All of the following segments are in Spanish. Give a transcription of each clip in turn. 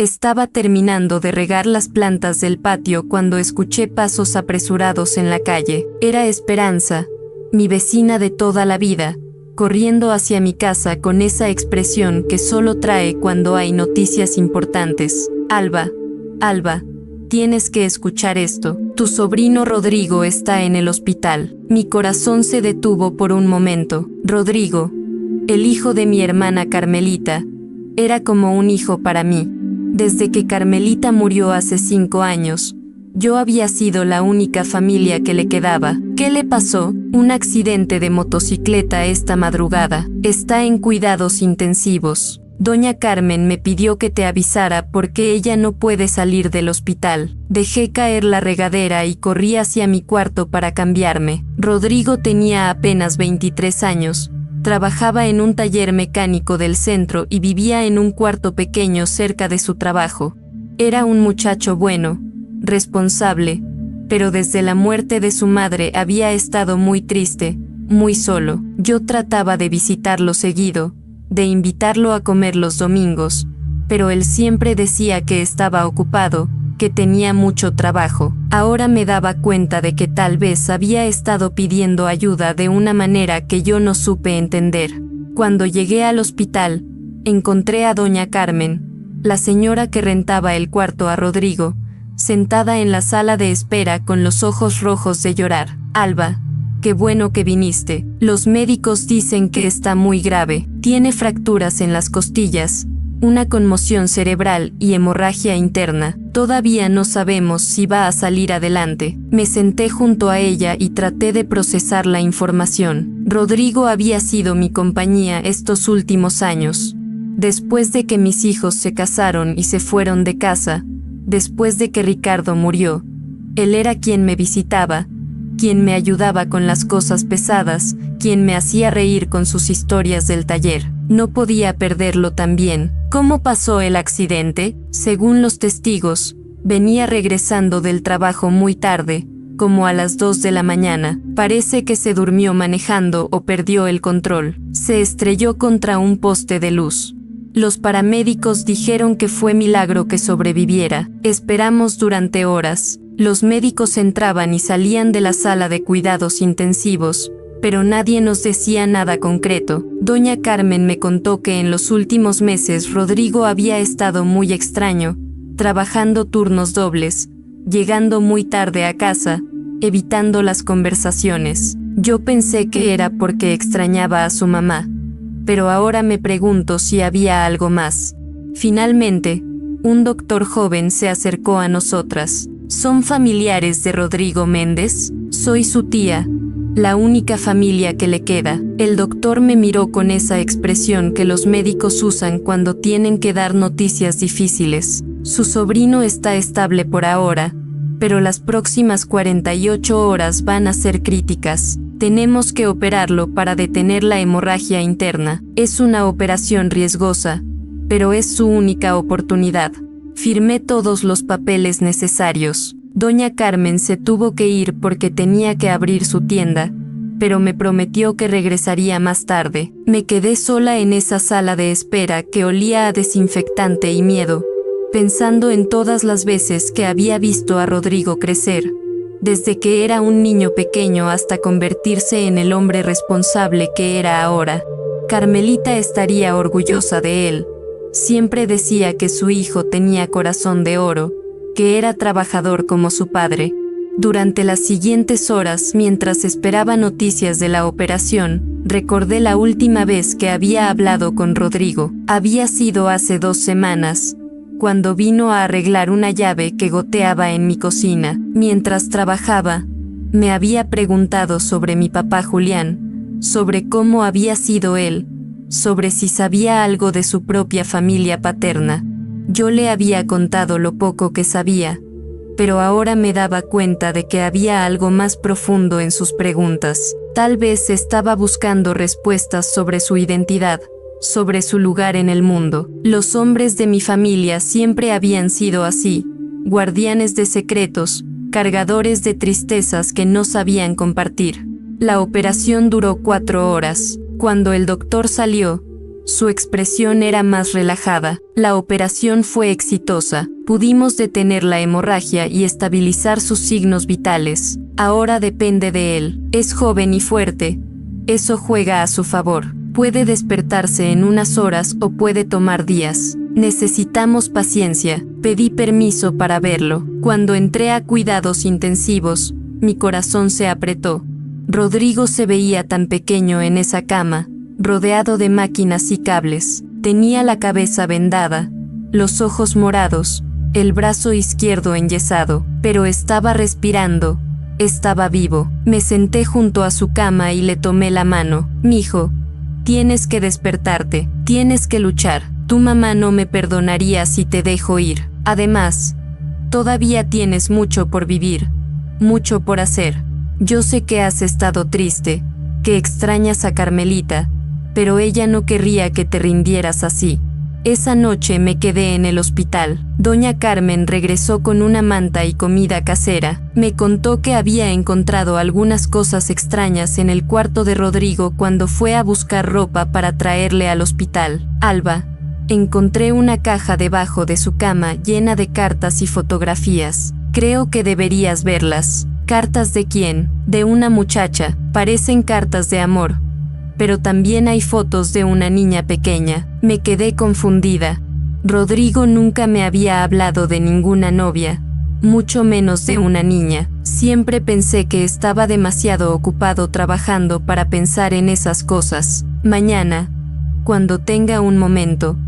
Estaba terminando de regar las plantas del patio cuando escuché pasos apresurados en la calle. Era Esperanza, mi vecina de toda la vida, corriendo hacia mi casa con esa expresión que solo trae cuando hay noticias importantes. Alba, tienes que escuchar esto. Tu sobrino Rodrigo está en el hospital. Mi corazón se detuvo por un momento. Rodrigo, el hijo de mi hermana Carmelita, era como un hijo para mí. Desde que Carmelita murió hace 5 años, yo había sido la única familia que le quedaba. ¿Qué le pasó? Un accidente de motocicleta esta madrugada. Está en cuidados intensivos. Doña Carmen me pidió que te avisara porque ella no puede salir del hospital. Dejé caer la regadera y corrí hacia mi cuarto para cambiarme. Rodrigo tenía apenas 23 años. Trabajaba en un taller mecánico del centro y vivía en un cuarto pequeño cerca de su trabajo. Era un muchacho bueno, responsable, pero desde la muerte de su madre había estado muy triste, muy solo. Yo trataba de visitarlo seguido, de invitarlo a comer los domingos, pero él siempre decía que estaba ocupado, que tenía mucho trabajo. Ahora me daba cuenta de que tal vez había estado pidiendo ayuda de una manera que yo no supe entender. Cuando llegué al hospital, encontré a doña Carmen, la señora que rentaba el cuarto a Rodrigo, sentada en la sala de espera con los ojos rojos de llorar. Alba, qué bueno que viniste. Los médicos dicen que está muy grave. Tiene fracturas en las costillas, una conmoción cerebral y hemorragia interna. Todavía no sabemos si va a salir adelante. Me senté junto a ella y traté de procesar la información. Rodrigo había sido mi compañía estos últimos años. Después de que mis hijos se casaron y se fueron de casa, después de que Ricardo murió, él era quien me visitaba, quien me ayudaba con las cosas pesadas, quien me hacía reír con sus historias del taller. No podía perderlo también. ¿Cómo pasó el accidente? Según los testigos, venía regresando del trabajo muy tarde, como a las 2 de la mañana. Parece que se durmió manejando o perdió el control. Se estrelló contra un poste de luz. Los paramédicos dijeron que fue milagro que sobreviviera. Esperamos durante horas. Los médicos entraban y salían de la sala de cuidados intensivos, pero nadie nos decía nada concreto. Doña Carmen me contó que en los últimos meses Rodrigo había estado muy extraño, trabajando turnos dobles, llegando muy tarde a casa, evitando las conversaciones. Yo pensé que era porque extrañaba a su mamá, pero ahora me pregunto si había algo más. Finalmente, un doctor joven se acercó a nosotras. ¿Son familiares de Rodrigo Méndez? Soy su tía, la única familia que le queda. El doctor me miró con esa expresión que los médicos usan cuando tienen que dar noticias difíciles. Su sobrino está estable por ahora, pero las próximas 48 horas van a ser críticas. Tenemos que operarlo para detener la hemorragia interna. Es una operación riesgosa, pero es su única oportunidad. Firmé todos los papeles necesarios. Doña Carmen se tuvo que ir porque tenía que abrir su tienda, pero me prometió que regresaría más tarde. Me quedé sola en esa sala de espera que olía a desinfectante y miedo, pensando en todas las veces que había visto a Rodrigo crecer, desde que era un niño pequeño hasta convertirse en el hombre responsable que era ahora. Carmelita estaría orgullosa de él. Siempre decía que su hijo tenía corazón de oro, que era trabajador como su padre. Durante las siguientes horas, mientras esperaba noticias de la operación, recordé la última vez que había hablado con Rodrigo. Había sido hace 2 semanas, cuando vino a arreglar una llave que goteaba en mi cocina. Mientras trabajaba, me había preguntado sobre mi papá Julián, sobre cómo había sido él, sobre si sabía algo de su propia familia paterna. Yo le había contado lo poco que sabía, pero ahora me daba cuenta de que había algo más profundo en sus preguntas. Tal vez estaba buscando respuestas sobre su identidad, sobre su lugar en el mundo. Los hombres de mi familia siempre habían sido así, guardianes de secretos, cargadores de tristezas que no sabían compartir. La operación duró 4 horas. Cuando el doctor salió, Su expresión era más relajada. La operación fue exitosa. Pudimos detener la hemorragia y estabilizar sus signos vitales. Ahora depende de él. Es joven y fuerte. Eso juega a su favor. Puede despertarse en unas horas o puede tomar días. Necesitamos paciencia. Pedí permiso para verlo. Cuando entré a cuidados intensivos, mi corazón se apretó. Rodrigo se veía tan pequeño en esa cama, rodeado de máquinas y cables. Tenía la cabeza vendada, los ojos morados, el brazo izquierdo enyesado, pero estaba respirando, estaba vivo. Me senté junto a su cama y le tomé la mano. Mijo, tienes que despertarte, tienes que luchar. Tu mamá no me perdonaría si te dejo ir. Además, todavía tienes mucho por vivir, mucho por hacer. Yo sé que has estado triste, que extrañas a Carmelita, pero ella no querría que te rindieras así. Esa noche me quedé en el hospital. Doña Carmen regresó con una manta y comida casera. Me contó que había encontrado algunas cosas extrañas en el cuarto de Rodrigo cuando fue a buscar ropa para traerle al hospital. Alba, encontré una caja debajo de su cama llena de cartas y fotografías. Creo que deberías verlas. ¿Cartas de quién? De una muchacha. Parecen cartas de amor. Pero también hay fotos de una niña pequeña. Me quedé confundida. Rodrigo nunca me había hablado de ninguna novia, mucho menos de una niña. Siempre pensé que estaba demasiado ocupado trabajando para pensar en esas cosas. Mañana, cuando tenga un momento,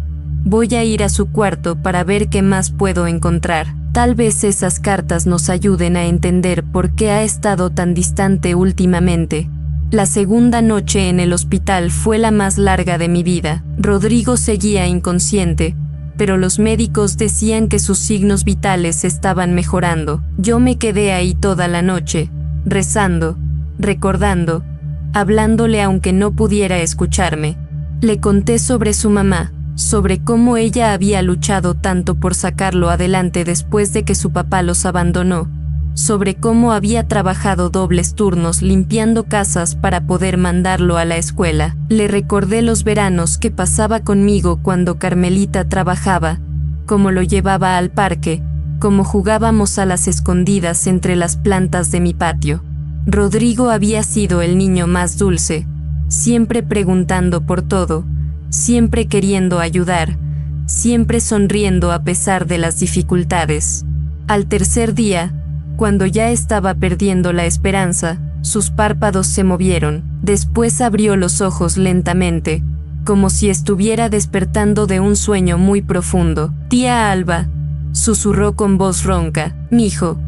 voy a ir a su cuarto para ver qué más puedo encontrar. Tal vez esas cartas nos ayuden a entender por qué ha estado tan distante últimamente. La segunda noche en el hospital fue la más larga de mi vida. Rodrigo seguía inconsciente, pero los médicos decían que sus signos vitales estaban mejorando. Yo me quedé ahí toda la noche, rezando, recordando, hablándole aunque no pudiera escucharme. Le conté sobre su mamá, sobre cómo ella había luchado tanto por sacarlo adelante después de que su papá los abandonó, sobre cómo había trabajado dobles turnos limpiando casas para poder mandarlo a la escuela. Le recordé los veranos que pasaba conmigo cuando Carmelita trabajaba, cómo lo llevaba al parque, cómo jugábamos a las escondidas entre las plantas de mi patio. Rodrigo había sido el niño más dulce, siempre preguntando por todo, siempre queriendo ayudar, siempre sonriendo a pesar de las dificultades. Al tercer día, cuando ya estaba perdiendo la esperanza, sus párpados se movieron. Después abrió los ojos lentamente, como si estuviera despertando de un sueño muy profundo. Tía Alba, susurró con voz ronca, mijo,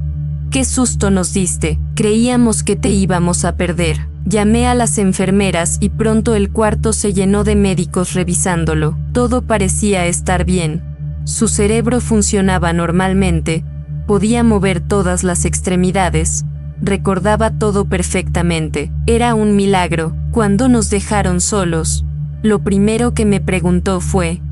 qué susto nos diste, creíamos que te íbamos a perder. Llamé a las enfermeras y pronto el cuarto se llenó de médicos revisándolo. Todo parecía estar bien. Su cerebro funcionaba normalmente. Podía mover todas las extremidades, recordaba todo perfectamente. Era un milagro. Cuando nos dejaron solos, lo primero que me preguntó fue,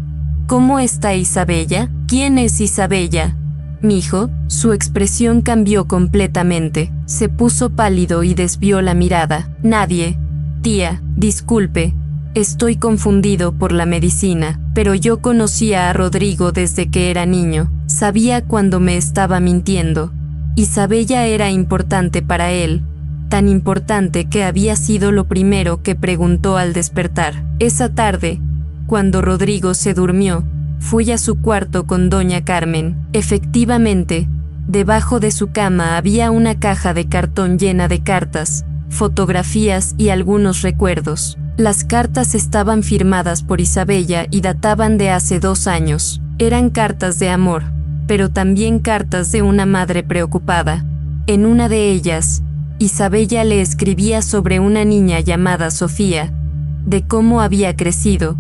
¿cómo está Isabella? ¿Quién es Isabella? Mijo, su expresión cambió completamente. Se puso pálido y desvió la mirada. Nadie. Tía, disculpe, estoy confundido por la medicina, pero yo conocía a Rodrigo desde que era niño. Sabía cuando me estaba mintiendo. Isabella era importante para él, tan importante que había sido lo primero que preguntó al despertar. Esa tarde, cuando Rodrigo se durmió, fui a su cuarto con doña Carmen. Efectivamente, debajo de su cama había una caja de cartón llena de cartas, fotografías y algunos recuerdos. Las cartas estaban firmadas por Isabella y databan de hace 2 años. Eran cartas de amor, pero también cartas de una madre preocupada. En una de ellas, Isabella le escribía sobre una niña llamada Sofía, de cómo había crecido,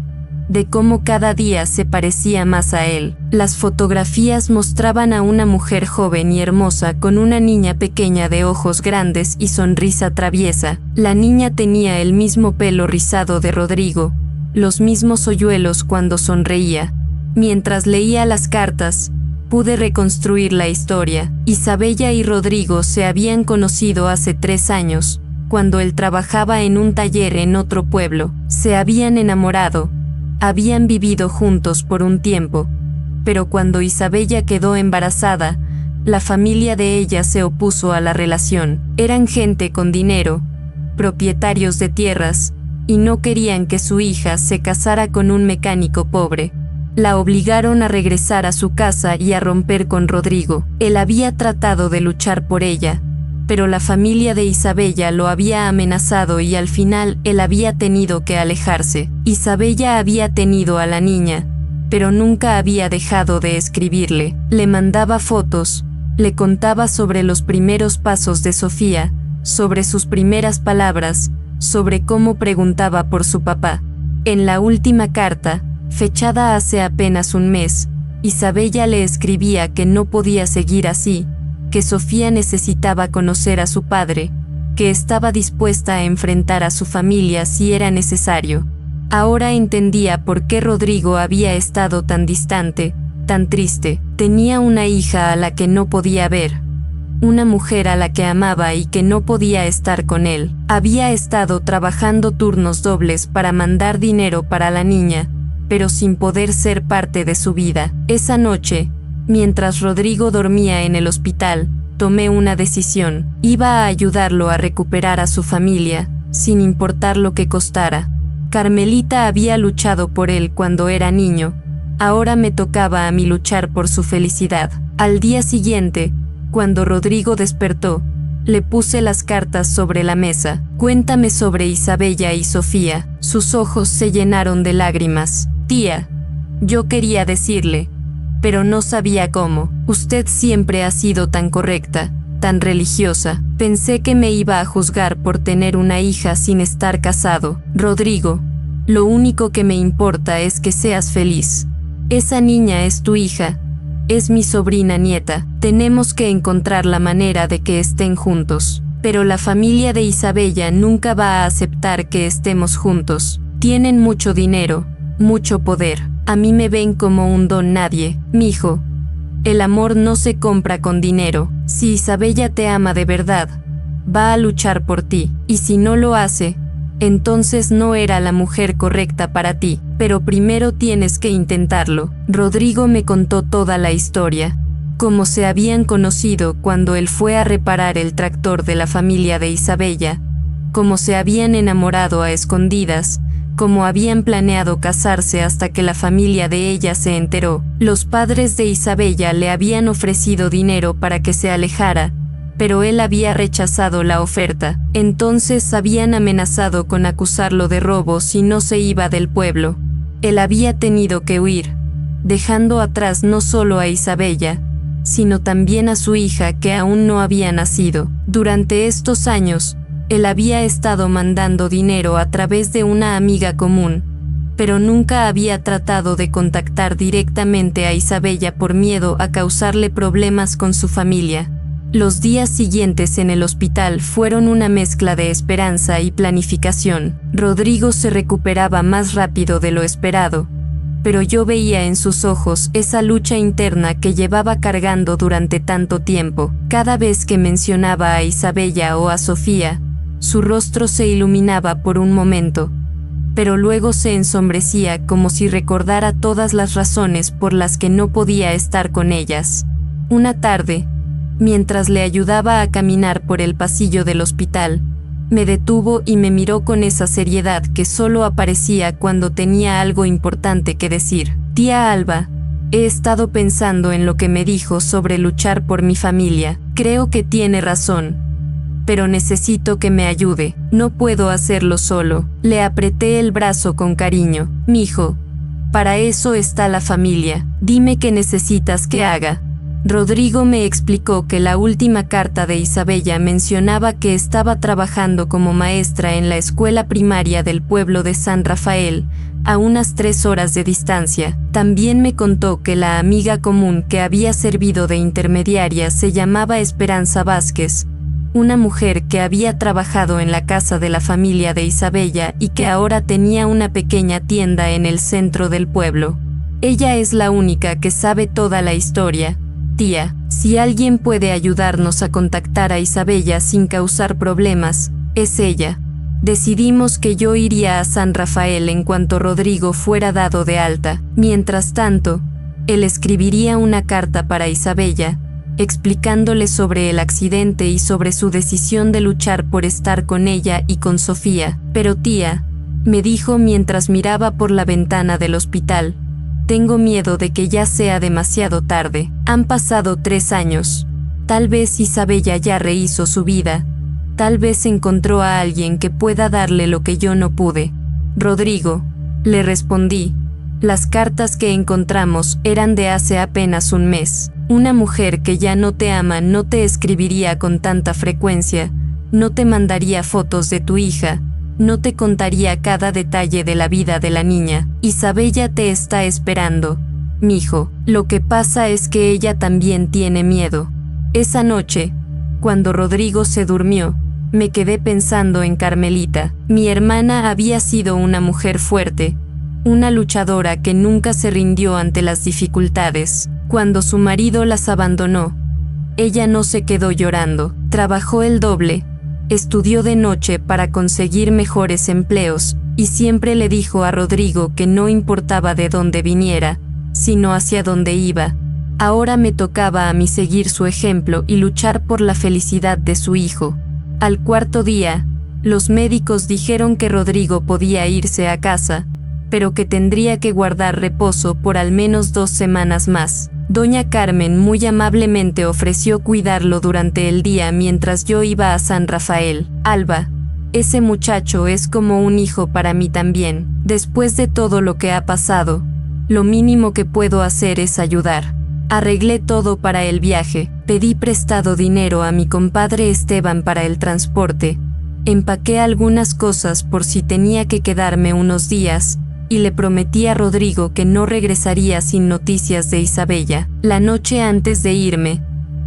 de cómo cada día se parecía más a él. Las fotografías mostraban a una mujer joven y hermosa con una niña pequeña de ojos grandes y sonrisa traviesa. La niña tenía el mismo pelo rizado de Rodrigo, los mismos hoyuelos cuando sonreía. Mientras leía las cartas, pude reconstruir la historia. Isabella y Rodrigo se habían conocido hace 3 años, cuando él trabajaba en un taller en otro pueblo. Se habían enamorado. Habían vivido juntos por un tiempo, pero cuando Isabella quedó embarazada, la familia de ella se opuso a la relación. Eran gente con dinero, propietarios de tierras, y no querían que su hija se casara con un mecánico pobre. La obligaron a regresar a su casa y a romper con Rodrigo. Él había tratado de luchar por ella, pero la familia de Isabella lo había amenazado y al final él había tenido que alejarse. Isabella había tenido a la niña, pero nunca había dejado de escribirle. Le mandaba fotos, le contaba sobre los primeros pasos de Sofía, sobre sus primeras palabras, sobre cómo preguntaba por su papá. En la última carta, fechada hace apenas un mes, Isabella le escribía que no podía seguir así, que Sofía necesitaba conocer a su padre, que estaba dispuesta a enfrentar a su familia si era necesario. Ahora entendía por qué Rodrigo había estado tan distante, tan triste. Tenía una hija a la que no podía ver, una mujer a la que amaba y que no podía estar con él. Había estado trabajando turnos dobles para mandar dinero para la niña, pero sin poder ser parte de su vida. Esa noche, mientras Rodrigo dormía en el hospital, tomé una decisión. Iba a ayudarlo a recuperar a su familia, sin importar lo que costara. Carmelita había luchado por él cuando era niño. Ahora me tocaba a mí luchar por su felicidad. Al día siguiente, cuando Rodrigo despertó, le puse las cartas sobre la mesa. Cuéntame sobre Isabella y Sofía. Sus ojos se llenaron de lágrimas. Tía, yo quería decirle, pero no sabía cómo. Usted siempre ha sido tan correcta, tan religiosa. Pensé que me iba a juzgar por tener una hija sin estar casado. Rodrigo, lo único que me importa es que seas feliz. Esa niña es tu hija, es mi sobrina nieta. Tenemos que encontrar la manera de que estén juntos. Pero la familia de Isabella nunca va a aceptar que estemos juntos. Tienen mucho dinero, mucho poder. A mí me ven como un don nadie. Mijo, el amor no se compra con dinero. Si Isabella te ama de verdad, va a luchar por ti. Y si no lo hace, entonces no era la mujer correcta para ti. Pero primero tienes que intentarlo. Rodrigo me contó toda la historia. Cómo se habían conocido cuando él fue a reparar el tractor de la familia de Isabella. Cómo se habían enamorado a escondidas. Cómo habían planeado casarse hasta que la familia de ella se enteró. Los padres de Isabella le habían ofrecido dinero para que se alejara, pero él había rechazado la oferta. Entonces habían amenazado con acusarlo de robo si no se iba del pueblo. Él había tenido que huir, dejando atrás no solo a Isabella, sino también a su hija que aún no había nacido. Durante estos años, él había estado mandando dinero a través de una amiga común, pero nunca había tratado de contactar directamente a Isabella por miedo a causarle problemas con su familia. Los días siguientes en el hospital fueron una mezcla de esperanza y planificación. Rodrigo se recuperaba más rápido de lo esperado, pero yo veía en sus ojos esa lucha interna que llevaba cargando durante tanto tiempo. Cada vez que mencionaba a Isabella o a Sofía, su rostro se iluminaba por un momento, pero luego se ensombrecía como si recordara todas las razones por las que no podía estar con ellas. Una tarde, mientras le ayudaba a caminar por el pasillo del hospital, me detuvo y me miró con esa seriedad que solo aparecía cuando tenía algo importante que decir. Tía Alba, he estado pensando en lo que me dijo sobre luchar por mi familia. Creo que tiene razón, pero necesito que me ayude. No puedo hacerlo solo. Le apreté el brazo con cariño. Mijo, para eso está la familia. Dime qué necesitas que haga. Rodrigo me explicó que la última carta de Isabella mencionaba que estaba trabajando como maestra en la escuela primaria del pueblo de San Rafael, a unas 3 horas de distancia. También me contó que la amiga común que había servido de intermediaria se llamaba Esperanza Vázquez, una mujer que había trabajado en la casa de la familia de Isabella y que ahora tenía una pequeña tienda en el centro del pueblo. Ella es la única que sabe toda la historia. Tía, si alguien puede ayudarnos a contactar a Isabella sin causar problemas, es ella. Decidimos que yo iría a San Rafael en cuanto Rodrigo fuera dado de alta. Mientras tanto, él escribiría una carta para Isabella, explicándole sobre el accidente y sobre su decisión de luchar por estar con ella y con Sofía. Pero tía, me dijo mientras miraba por la ventana del hospital, tengo miedo de que ya sea demasiado tarde. Han pasado 3 años. Tal vez Isabella ya rehizo su vida. Tal vez encontró a alguien que pueda darle lo que yo no pude. Rodrigo, le respondí, las cartas que encontramos eran de hace apenas un mes. Una mujer que ya no te ama no te escribiría con tanta frecuencia, no te mandaría fotos de tu hija, no te contaría cada detalle de la vida de la niña. Isabella te está esperando, mijo. Lo que pasa es que ella también tiene miedo. Esa noche, cuando Rodrigo se durmió, me quedé pensando en Carmelita. Mi hermana había sido una mujer fuerte, una luchadora que nunca se rindió ante las dificultades. Cuando su marido las abandonó, ella no se quedó llorando, trabajó el doble, estudió de noche para conseguir mejores empleos, y siempre le dijo a Rodrigo que no importaba de dónde viniera, sino hacia dónde iba. Ahora me tocaba a mí seguir su ejemplo y luchar por la felicidad de su hijo. Al 4.º día, los médicos dijeron que Rodrigo podía irse a casa, pero que tendría que guardar reposo por al menos 2 semanas más. Doña Carmen muy amablemente ofreció cuidarlo durante el día mientras yo iba a San Rafael. Alba, ese muchacho es como un hijo para mí también. Después de todo lo que ha pasado, lo mínimo que puedo hacer es ayudar. Arreglé todo para el viaje, pedí prestado dinero a mi compadre Esteban para el transporte, empaqué algunas cosas por si tenía que quedarme unos días, y le prometí a Rodrigo que no regresaría sin noticias de Isabella. La noche antes de irme,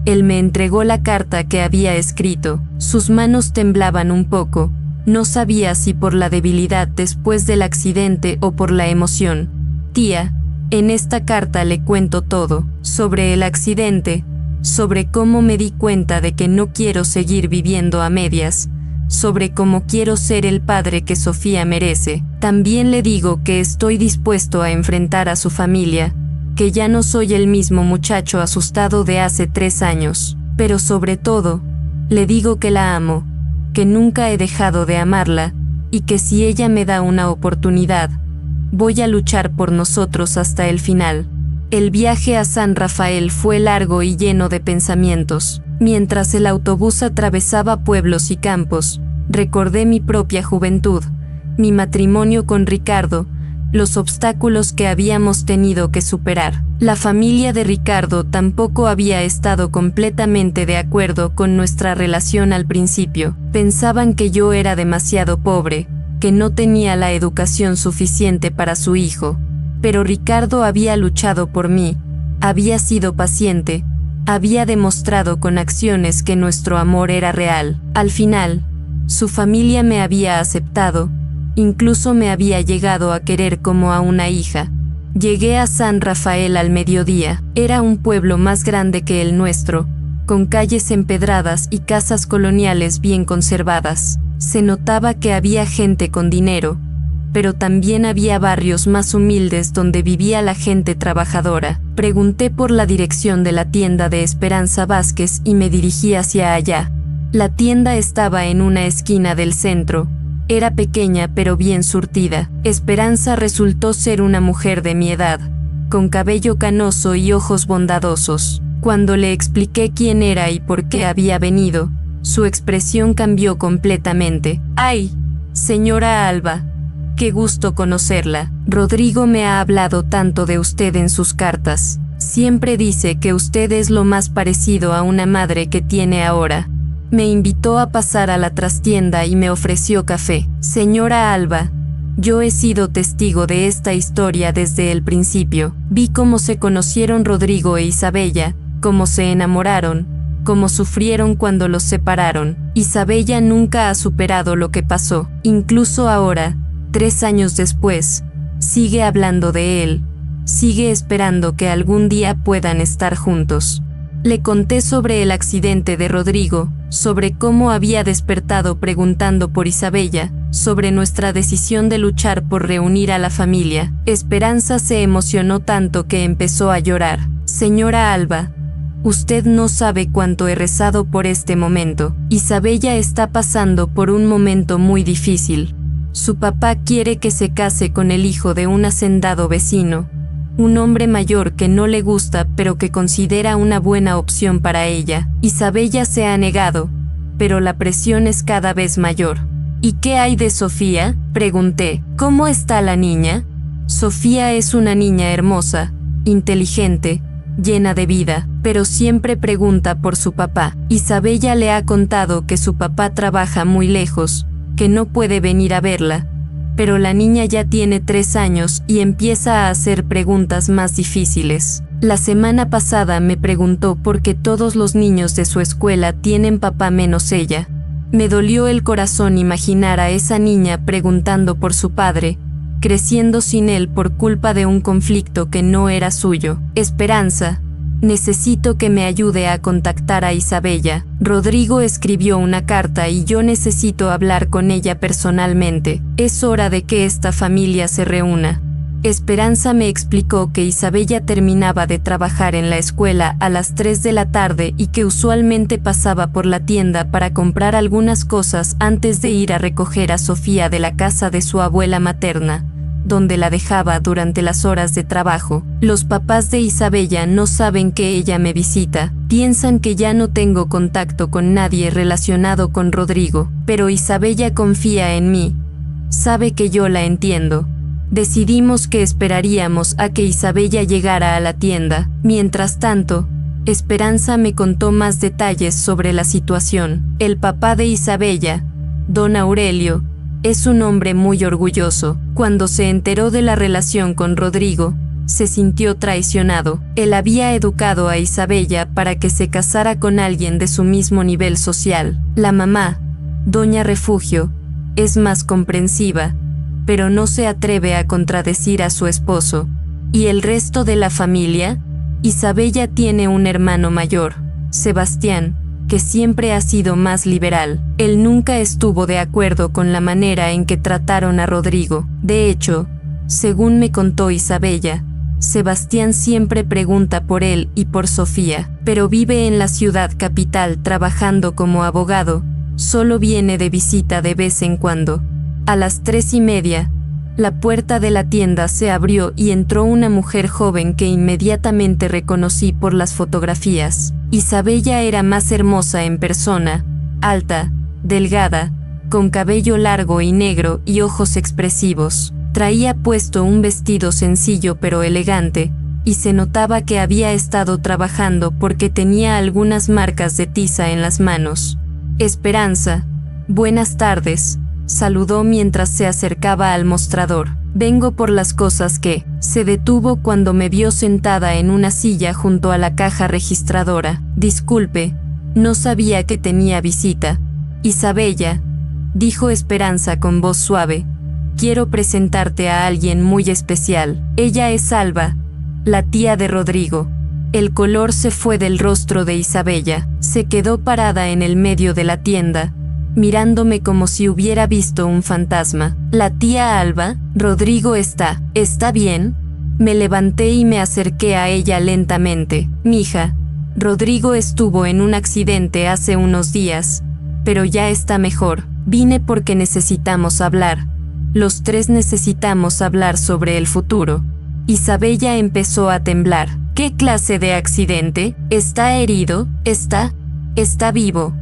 él me entregó la carta que había escrito. Sus manos temblaban un poco, no sabía si por la debilidad después del accidente o por la emoción. Tía, en esta carta le cuento todo, sobre el accidente, sobre cómo me di cuenta de que no quiero seguir viviendo a medias, sobre cómo quiero ser el padre que Sofía merece. También le digo que estoy dispuesto a enfrentar a su familia, que ya no soy el mismo muchacho asustado de hace 3 años, pero sobre todo, le digo que la amo, que nunca he dejado de amarla, y que si ella me da una oportunidad, voy a luchar por nosotros hasta el final. El viaje a San Rafael fue largo y lleno de pensamientos. Mientras el autobús atravesaba pueblos y campos, recordé mi propia juventud, mi matrimonio con Ricardo, los obstáculos que habíamos tenido que superar. La familia de Ricardo tampoco había estado completamente de acuerdo con nuestra relación al principio. Pensaban que yo era demasiado pobre, que no tenía la educación suficiente para su hijo. Pero Ricardo había luchado por mí, había sido paciente, había demostrado con acciones que nuestro amor era real. Al final, su familia me había aceptado, incluso me había llegado a querer como a una hija. Llegué a San Rafael al mediodía. Era un pueblo más grande que el nuestro, con calles empedradas y casas coloniales bien conservadas. Se notaba que había gente con dinero, pero también había barrios más humildes donde vivía la gente trabajadora. Pregunté por la dirección de la tienda de Esperanza Vázquez y me dirigí hacia allá. La tienda estaba en una esquina del centro. Era pequeña pero bien surtida. Esperanza resultó ser una mujer de mi edad, con cabello canoso y ojos bondadosos. Cuando le expliqué quién era y por qué había venido, su expresión cambió completamente. ¡Ay, señora Alba! ¡Qué gusto conocerla! Rodrigo me ha hablado tanto de usted en sus cartas. Siempre dice que usted es lo más parecido a una madre que tiene ahora. Me invitó a pasar a la trastienda y me ofreció café. Señora Alba, yo he sido testigo de esta historia desde el principio. Vi cómo se conocieron Rodrigo e Isabella, cómo se enamoraron, cómo sufrieron cuando los separaron. Isabella nunca ha superado lo que pasó. Incluso ahora, 3 años después, sigue hablando de él, sigue esperando que algún día puedan estar juntos. Le conté sobre el accidente de Rodrigo, sobre cómo había despertado preguntando por Isabella, sobre nuestra decisión de luchar por reunir a la familia. Esperanza se emocionó tanto que empezó a llorar. Señora Alba, usted no sabe cuánto he rezado por este momento. Isabella está pasando por un momento muy difícil. Su papá quiere que se case con el hijo de un hacendado vecino, un hombre mayor que no le gusta pero que considera una buena opción para ella. Isabella se ha negado, pero la presión es cada vez mayor. ¿Y qué hay de Sofía?, pregunté. ¿Cómo está la niña? Sofía es una niña hermosa, inteligente, llena de vida, pero siempre pregunta por su papá. Isabella le ha contado que su papá trabaja muy lejos, que no puede venir a verla, pero la niña ya tiene 3 años y empieza a hacer preguntas más difíciles. La semana pasada me preguntó por qué todos los niños de su escuela tienen papá menos ella. Me dolió el corazón imaginar a esa niña preguntando por su padre, creciendo sin él por culpa de un conflicto que no era suyo. Esperanza, necesito que me ayude a contactar a Isabella. Rodrigo escribió una carta y yo necesito hablar con ella personalmente. Es hora de que esta familia se reúna. Esperanza me explicó que Isabella terminaba de trabajar en la escuela a las 3 de la tarde y que usualmente pasaba por la tienda para comprar algunas cosas antes de ir a recoger a Sofía de la casa de su abuela materna, donde la dejaba durante las horas de trabajo. Los papás de Isabella no saben que ella me visita, piensan que ya no tengo contacto con nadie relacionado con Rodrigo, pero Isabella confía en mí, sabe que yo la entiendo. Decidimos que esperaríamos a que Isabella llegara a la tienda. Mientras tanto, Esperanza me contó más detalles sobre la situación. El papá de Isabella, don Aurelio, es un hombre muy orgulloso. Cuando se enteró de la relación con Rodrigo, se sintió traicionado. Él había educado a Isabella para que se casara con alguien de su mismo nivel social. La mamá, doña Refugio, es más comprensiva, pero no se atreve a contradecir a su esposo. ¿Y el resto de la familia? Isabella tiene un hermano mayor, Sebastián, que siempre ha sido más liberal. Él nunca estuvo de acuerdo con la manera en que trataron a Rodrigo. De hecho, según me contó Isabella, Sebastián siempre pregunta por él y por Sofía, pero vive en la ciudad capital trabajando como abogado, solo viene de visita de vez en cuando. A las 3:30, la puerta de la tienda se abrió y entró una mujer joven que inmediatamente reconocí por las fotografías. Isabella era más hermosa en persona, alta, delgada, con cabello largo y negro y ojos expresivos. Traía puesto un vestido sencillo pero elegante, y se notaba que había estado trabajando porque tenía algunas marcas de tiza en las manos. Esperanza, buenas tardes, saludó mientras se acercaba al mostrador. Vengo por las cosas que... Se detuvo cuando me vio sentada en una silla junto a la caja registradora. Disculpe, no sabía que tenía visita. Isabella, dijo Esperanza con voz suave, quiero presentarte a alguien muy especial. Ella es Alba, la tía de Rodrigo. El color se fue del rostro de Isabella. Se quedó parada en el medio de la tienda, mirándome como si hubiera visto un fantasma. ¿La tía Alba? Rodrigo está bien? Me levanté y me acerqué a ella lentamente. Mija, Rodrigo estuvo en un accidente hace unos días, pero ya está mejor. Vine porque necesitamos hablar. Los 3 necesitamos hablar sobre el futuro. Isabella empezó a temblar. ¿Qué clase de accidente? ¿Está herido? Está vivo.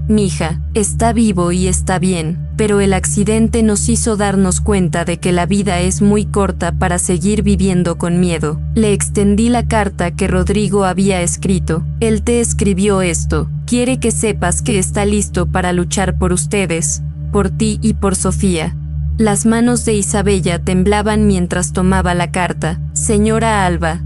Mija, está vivo y está bien, pero el accidente nos hizo darnos cuenta de que la vida es muy corta para seguir viviendo con miedo. Le extendí la carta que Rodrigo había escrito. Él te escribió esto. Quiere que sepas que está listo para luchar por ustedes, por ti y por Sofía. Las manos de Isabella temblaban mientras tomaba la carta. Señora Alba,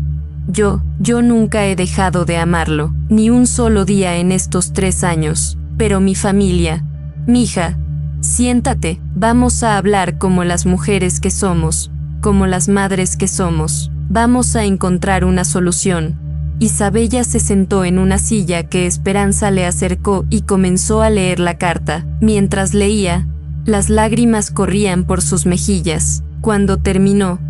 yo nunca he dejado de amarlo, ni un solo día en estos 3 años. Pero mi familia... Mija, siéntate, vamos a hablar como las mujeres que somos, como las madres que somos. Vamos a encontrar una solución. Isabella se sentó en una silla que Esperanza le acercó y comenzó a leer la carta. Mientras leía, las lágrimas corrían por sus mejillas. Cuando terminó,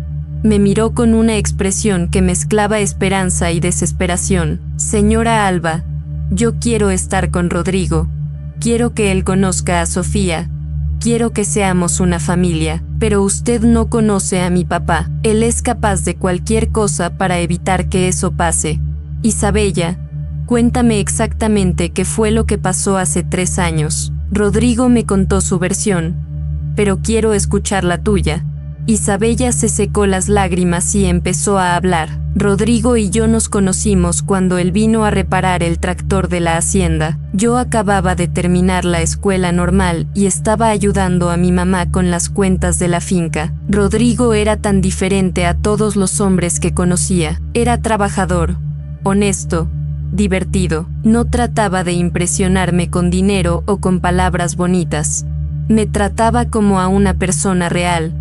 me miró con una expresión que mezclaba esperanza y desesperación. Señora Alba, yo quiero estar con Rodrigo. Quiero que él conozca a Sofía. Quiero que seamos una familia, pero usted no conoce a mi papá. Él es capaz de cualquier cosa para evitar que eso pase. Isabella, cuéntame exactamente qué fue lo que pasó hace 3 años. Rodrigo me contó su versión, pero quiero escuchar la tuya. Isabella se secó las lágrimas y empezó a hablar. Rodrigo y yo nos conocimos cuando él vino a reparar el tractor de la hacienda. Yo acababa de terminar la escuela normal y estaba ayudando a mi mamá con las cuentas de la finca. Rodrigo era tan diferente a todos los hombres que conocía. Era trabajador, honesto, divertido. No trataba de impresionarme con dinero o con palabras bonitas. Me trataba como a una persona real,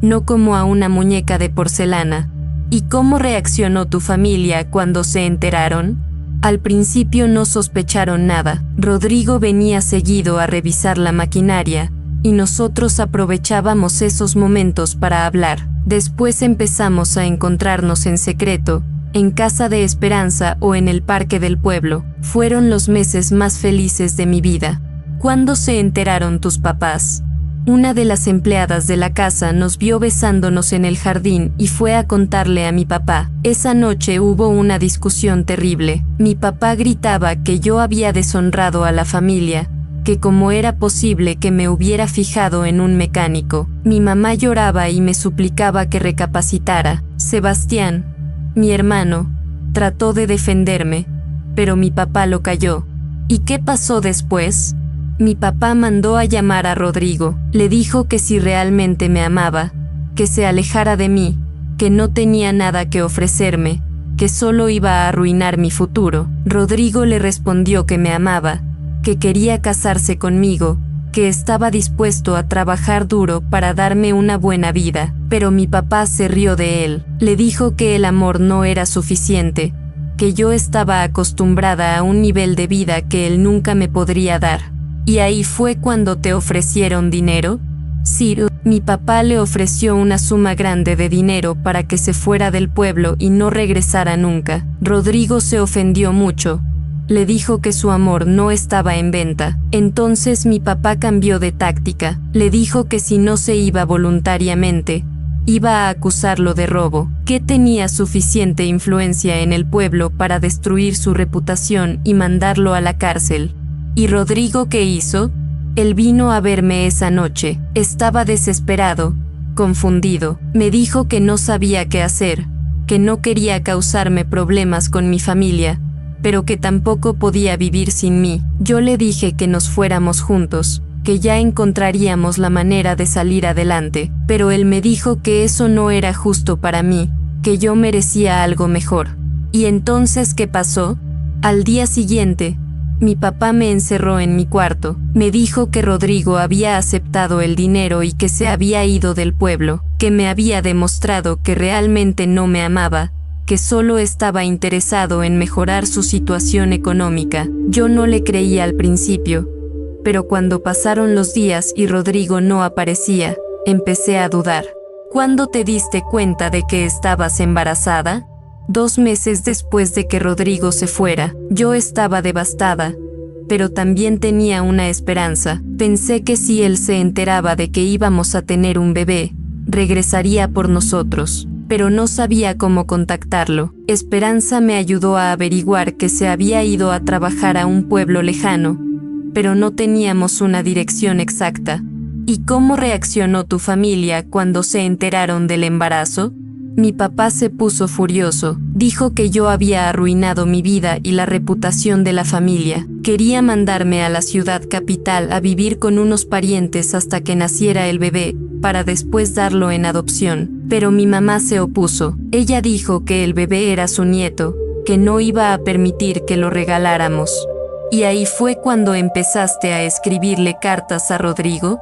no como a una muñeca de porcelana. ¿Y cómo reaccionó tu familia cuando se enteraron? Al principio no sospecharon nada. Rodrigo venía seguido a revisar la maquinaria, y nosotros aprovechábamos esos momentos para hablar. Después empezamos a encontrarnos en secreto, en casa de Esperanza o en el parque del pueblo. Fueron los meses más felices de mi vida. ¿Cuándo se enteraron tus papás? Una de las empleadas de la casa nos vio besándonos en el jardín y fue a contarle a mi papá. Esa noche hubo una discusión terrible. Mi papá gritaba que yo había deshonrado a la familia, que cómo era posible que me hubiera fijado en un mecánico. Mi mamá lloraba y me suplicaba que recapacitara. Sebastián, mi hermano, trató de defenderme, pero mi papá lo calló. ¿Y qué pasó después? Mi papá mandó a llamar a Rodrigo. Le dijo que si realmente me amaba, que se alejara de mí, que no tenía nada que ofrecerme, que solo iba a arruinar mi futuro. Rodrigo le respondió que me amaba, que quería casarse conmigo, que estaba dispuesto a trabajar duro para darme una buena vida, pero mi papá se rió de él. Le dijo que el amor no era suficiente, que yo estaba acostumbrada a un nivel de vida que él nunca me podría dar. ¿Y ahí fue cuando te ofrecieron dinero? Sí, mi papá le ofreció una suma grande de dinero para que se fuera del pueblo y no regresara nunca. Rodrigo se ofendió mucho. Le dijo que su amor no estaba en venta. Entonces mi papá cambió de táctica. Le dijo que si no se iba voluntariamente, iba a acusarlo de robo, que tenía suficiente influencia en el pueblo para destruir su reputación y mandarlo a la cárcel. ¿Y Rodrigo qué hizo? Él vino a verme esa noche. Estaba desesperado, confundido. Me dijo que no sabía qué hacer, que no quería causarme problemas con mi familia, pero que tampoco podía vivir sin mí. Yo le dije que nos fuéramos juntos, que ya encontraríamos la manera de salir adelante, pero él me dijo que eso no era justo para mí, que yo merecía algo mejor. ¿Y entonces qué pasó? Al día siguiente, mi papá me encerró en mi cuarto. Me dijo que Rodrigo había aceptado el dinero y que se había ido del pueblo, que me había demostrado que realmente no me amaba, que solo estaba interesado en mejorar su situación económica. Yo no le creía al principio, pero cuando pasaron los días y Rodrigo no aparecía, empecé a dudar. ¿Cuándo te diste cuenta de que estabas embarazada? 2 meses después de que Rodrigo se fuera. Yo estaba devastada, pero también tenía una esperanza. Pensé que si él se enteraba de que íbamos a tener un bebé, regresaría por nosotros, pero no sabía cómo contactarlo. Esperanza me ayudó a averiguar que se había ido a trabajar a un pueblo lejano, pero no teníamos una dirección exacta. ¿Y cómo reaccionó tu familia cuando se enteraron del embarazo? Mi papá se puso furioso. Dijo que yo había arruinado mi vida y la reputación de la familia. Quería mandarme a la ciudad capital a vivir con unos parientes hasta que naciera el bebé, para después darlo en adopción. Pero mi mamá se opuso. Ella dijo que el bebé era su nieto, que no iba a permitir que lo regaláramos. ¿Y ahí fue cuando empezaste a escribirle cartas a Rodrigo?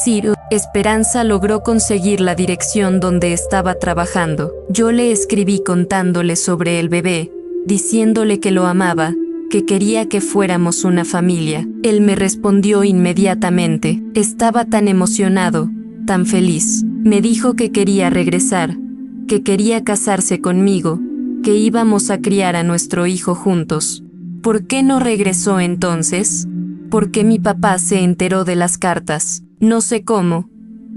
Sí, Esperanza logró conseguir la dirección donde estaba trabajando. Yo le escribí contándole sobre el bebé, diciéndole que lo amaba, que quería que fuéramos una familia. Él me respondió inmediatamente. Estaba tan emocionado, tan feliz. Me dijo que quería regresar, que quería casarse conmigo, que íbamos a criar a nuestro hijo juntos. ¿Por qué no regresó entonces? Porque mi papá se enteró de las cartas. No sé cómo,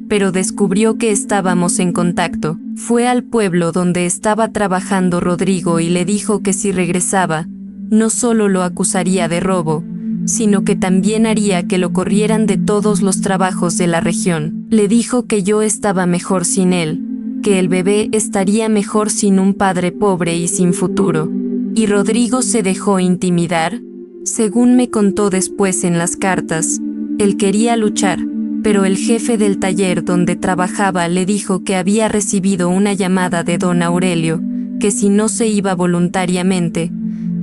pero descubrió que estábamos en contacto. Fue al pueblo donde estaba trabajando Rodrigo y le dijo que si regresaba, no solo lo acusaría de robo, sino que también haría que lo corrieran de todos los trabajos de la región. Le dijo que yo estaba mejor sin él, que el bebé estaría mejor sin un padre pobre y sin futuro. ¿Y Rodrigo se dejó intimidar? Según me contó después en las cartas, él quería luchar, pero el jefe del taller donde trabajaba le dijo que había recibido una llamada de don Aurelio, que si no se iba voluntariamente,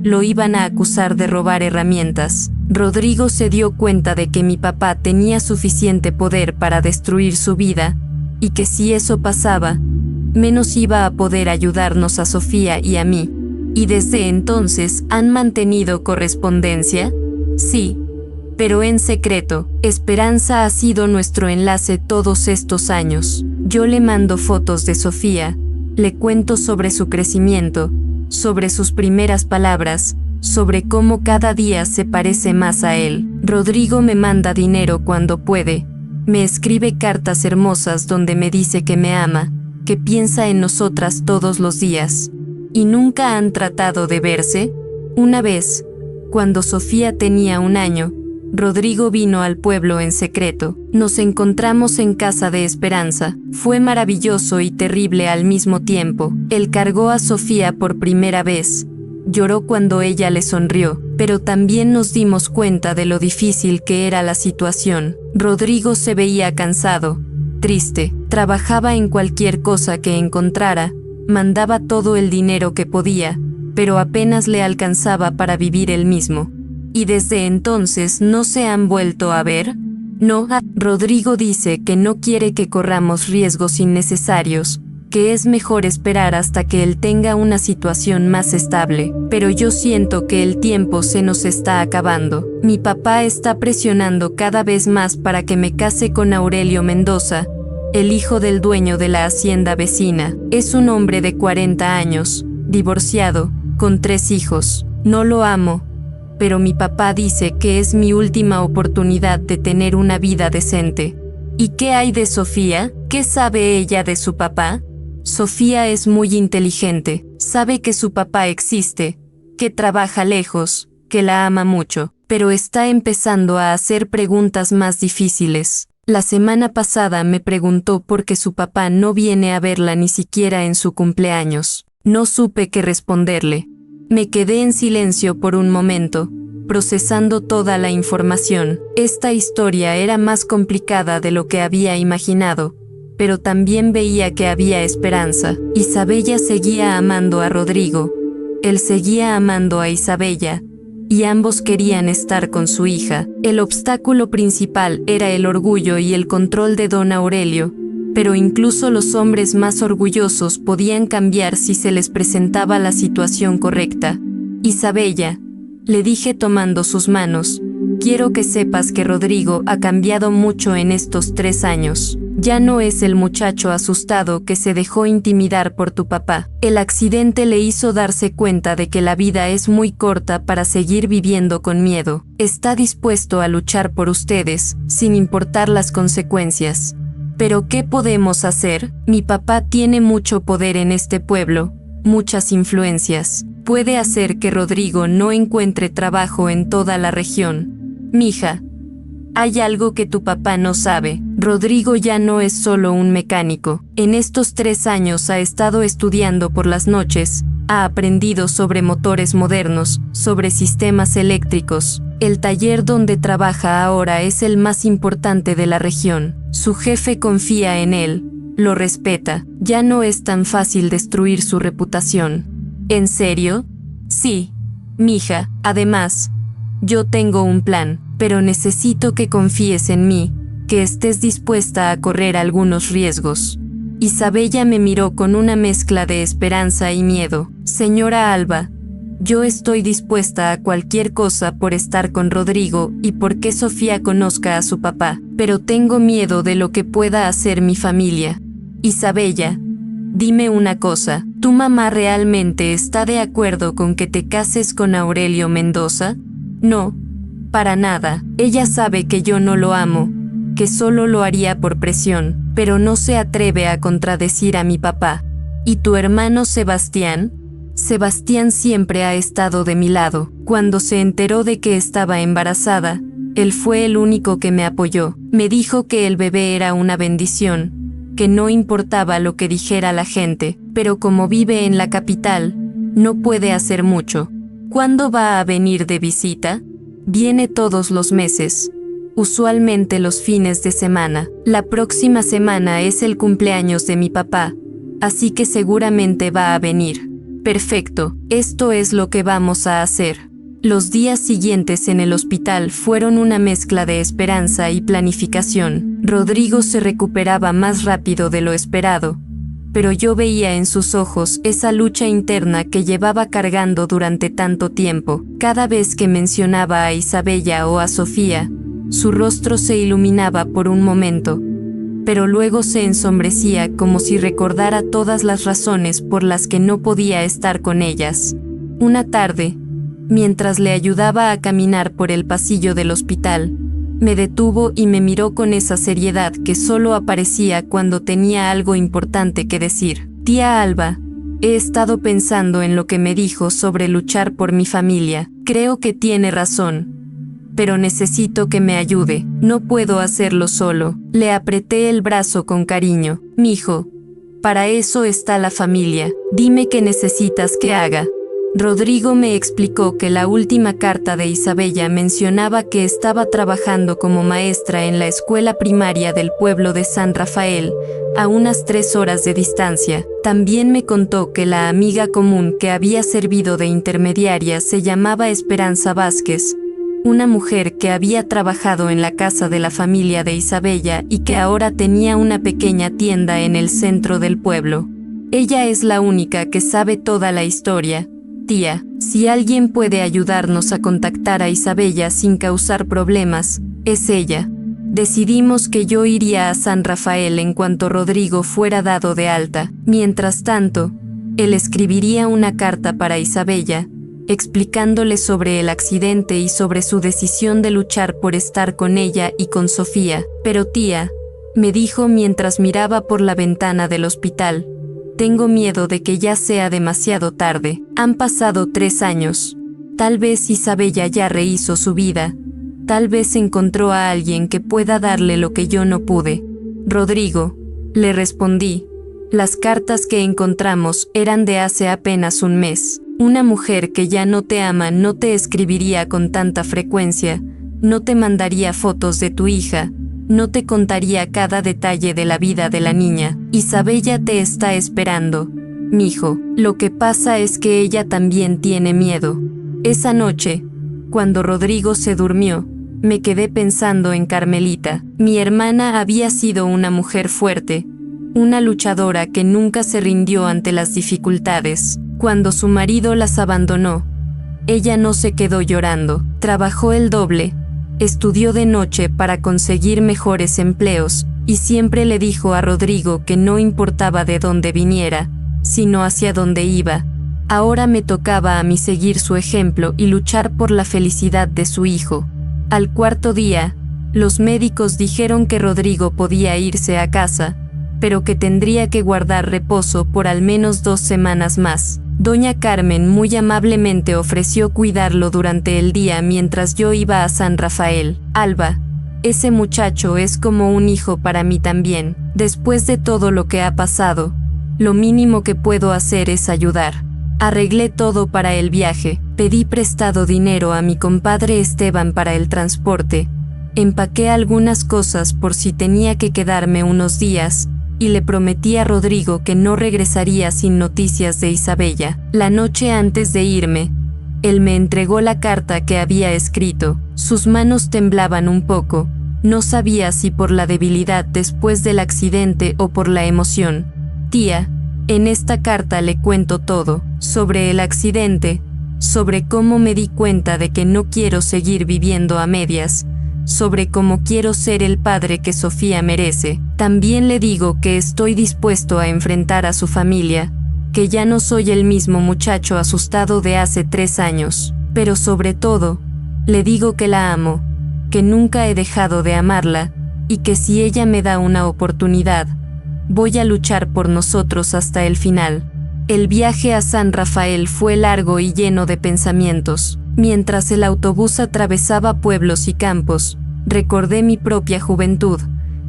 lo iban a acusar de robar herramientas. Rodrigo se dio cuenta de que mi papá tenía suficiente poder para destruir su vida, y que si eso pasaba, menos iba a poder ayudarnos a Sofía y a mí. ¿Y desde entonces han mantenido correspondencia? Sí, pero en secreto. Esperanza ha sido nuestro enlace todos estos años. Yo le mando fotos de Sofía, le cuento sobre su crecimiento, sobre sus primeras palabras, sobre cómo cada día se parece más a él. Rodrigo me manda dinero cuando puede, me escribe cartas hermosas donde me dice que me ama, que piensa en nosotras todos los días. ¿Y nunca han tratado de verse? Una vez, cuando Sofía tenía 1 año, Rodrigo vino al pueblo en secreto. Nos encontramos en casa de Esperanza. Fue maravilloso y terrible al mismo tiempo. Él cargó a Sofía por primera vez. Lloró cuando ella le sonrió, pero también nos dimos cuenta de lo difícil que era la situación. Rodrigo se veía cansado, triste, trabajaba en cualquier cosa que encontrara, mandaba todo el dinero que podía, pero apenas le alcanzaba para vivir él mismo. ¿Y desde entonces no se han vuelto a ver? No, Rodrigo dice que no quiere que corramos riesgos innecesarios, que es mejor esperar hasta que él tenga una situación más estable, pero yo siento que el tiempo se nos está acabando. Mi papá está presionando cada vez más para que me case con Aurelio Mendoza, el hijo del dueño de la hacienda vecina. Es un hombre de 40 años, divorciado, con 3 hijos. No lo amo, pero mi papá dice que es mi última oportunidad de tener una vida decente. ¿Y qué hay de Sofía? ¿Qué sabe ella de su papá? Sofía es muy inteligente, sabe que su papá existe, que trabaja lejos, que la ama mucho, pero está empezando a hacer preguntas más difíciles. La semana pasada me preguntó por qué su papá no viene a verla ni siquiera en su cumpleaños. No supe qué responderle. Me quedé en silencio por un momento, procesando toda la información. Esta historia era más complicada de lo que había imaginado, pero también veía que había esperanza. Isabella seguía amando a Rodrigo, él seguía amando a Isabella, y ambos querían estar con su hija. El obstáculo principal era el orgullo y el control de don Aurelio, pero incluso los hombres más orgullosos podían cambiar si se les presentaba la situación correcta. Isabella, le dije tomando sus manos, quiero que sepas que Rodrigo ha cambiado mucho en estos 3 años. Ya no es el muchacho asustado que se dejó intimidar por tu papá. El accidente le hizo darse cuenta de que la vida es muy corta para seguir viviendo con miedo. Está dispuesto a luchar por ustedes, sin importar las consecuencias. ¿Pero qué podemos hacer? Mi papá tiene mucho poder en este pueblo, muchas influencias. Puede hacer que Rodrigo no encuentre trabajo en toda la región. Mija, hay algo que tu papá no sabe. Rodrigo ya no es solo un mecánico. En estos 3 años ha estado estudiando por las noches, ha aprendido sobre motores modernos, sobre sistemas eléctricos. El taller donde trabaja ahora es el más importante de la región. Su jefe confía en él, lo respeta. Ya no es tan fácil destruir su reputación. ¿En serio? Sí, mija. Además, yo tengo un plan, pero necesito que confíes en mí, que estés dispuesta a correr algunos riesgos. Isabella me miró con una mezcla de esperanza y miedo. Señora Alba, Yo estoy dispuesta a cualquier cosa por estar con Rodrigo y porque Sofía conozca a su papá, pero tengo miedo de lo que pueda hacer mi familia. Isabella, dime una cosa, ¿tu mamá realmente está de acuerdo con que te cases con Aurelio Mendoza? No, para nada. Ella sabe que yo no lo amo, que solo lo haría por presión, pero no se atreve a contradecir a mi papá. ¿Y tu hermano Sebastián? Sebastián siempre ha estado de mi lado. Cuando se enteró de que estaba embarazada, él fue el único que me apoyó. Me dijo que el bebé era una bendición, que no importaba lo que dijera la gente, pero como vive en la capital, no puede hacer mucho. ¿Cuándo va a venir de visita? Viene todos los meses, usualmente los fines de semana. La próxima semana es el cumpleaños de mi papá, así que seguramente va a venir. Perfecto, esto es lo que vamos a hacer. Los días siguientes en el hospital fueron una mezcla de esperanza y planificación. Rodrigo se recuperaba más rápido de lo esperado, pero yo veía en sus ojos esa lucha interna que llevaba cargando durante tanto tiempo. Cada vez que mencionaba a Isabella o a Sofía, su rostro se iluminaba por un momento, pero luego se ensombrecía como si recordara todas las razones por las que no podía estar con ellas. Una tarde, mientras le ayudaba a caminar por el pasillo del hospital, me detuvo y me miró con esa seriedad que solo aparecía cuando tenía algo importante que decir. Tía Alba, he estado pensando en lo que me dijo sobre luchar por mi familia. Creo que tiene razón, pero necesito que me ayude. No puedo hacerlo solo. Le apreté el brazo con cariño. Mijo, para eso está la familia. Dime qué necesitas que haga. Rodrigo me explicó que la última carta de Isabella mencionaba que estaba trabajando como maestra en la escuela primaria del pueblo de San Rafael, a unas 3 horas de distancia. También me contó que la amiga común que había servido de intermediaria se llamaba Esperanza Vázquez, una mujer que había trabajado en la casa de la familia de Isabella y que ahora tenía una pequeña tienda en el centro del pueblo. Ella es la única que sabe toda la historia. Tía, si alguien puede ayudarnos a contactar a Isabella sin causar problemas, es ella. Decidimos que yo iría a San Rafael en cuanto Rodrigo fuera dado de alta. Mientras tanto, él escribiría una carta para Isabella, explicándole sobre el accidente y sobre su decisión de luchar por estar con ella y con Sofía. Pero tía, me dijo mientras miraba por la ventana del hospital, tengo miedo de que ya sea demasiado tarde. Han pasado 3 años. Tal vez Isabella ya rehizo su vida. Tal vez encontró a alguien que pueda darle lo que yo no pude. Rodrigo, le respondí, las cartas que encontramos eran de hace apenas un mes. Una mujer que ya no te ama no te escribiría con tanta frecuencia, no te mandaría fotos de tu hija, no te contaría cada detalle de la vida de la niña. Isabella te está esperando, mijo. Lo que pasa es que ella también tiene miedo. Esa noche, cuando Rodrigo se durmió, me quedé pensando en Carmelita. Mi hermana había sido una mujer fuerte, una luchadora que nunca se rindió ante las dificultades. Cuando su marido las abandonó, ella no se quedó llorando, trabajó el doble, estudió de noche para conseguir mejores empleos, y siempre le dijo a Rodrigo que no importaba de dónde viniera, sino hacia dónde iba. Ahora me tocaba a mí seguir su ejemplo y luchar por la felicidad de su hijo. Al 4.º día, los médicos dijeron que Rodrigo podía irse a casa, pero que tendría que guardar reposo por al menos 2 semanas más. Doña Carmen muy amablemente ofreció cuidarlo durante el día mientras yo iba a San Rafael. Alba, ese muchacho es como un hijo para mí también. Después de todo lo que ha pasado, lo mínimo que puedo hacer es ayudar. Arreglé todo para el viaje, pedí prestado dinero a mi compadre Esteban para el transporte, empaqué algunas cosas por si tenía que quedarme unos días, y le prometí a Rodrigo que no regresaría sin noticias de Isabella. La noche antes de irme, él me entregó la carta que había escrito. Sus manos temblaban un poco, no sabía si por la debilidad después del accidente o por la emoción. Tía, en esta carta le cuento todo, sobre el accidente, sobre cómo me di cuenta de que no quiero seguir viviendo a medias, sobre cómo quiero ser el padre que Sofía merece. También le digo que estoy dispuesto a enfrentar a su familia, que ya no soy el mismo muchacho asustado de hace 3 años, pero sobre todo, le digo que la amo, que nunca he dejado de amarla, y que si ella me da una oportunidad, voy a luchar por nosotros hasta el final. El viaje a San Rafael fue largo y lleno de pensamientos. Mientras el autobús atravesaba pueblos y campos, recordé mi propia juventud,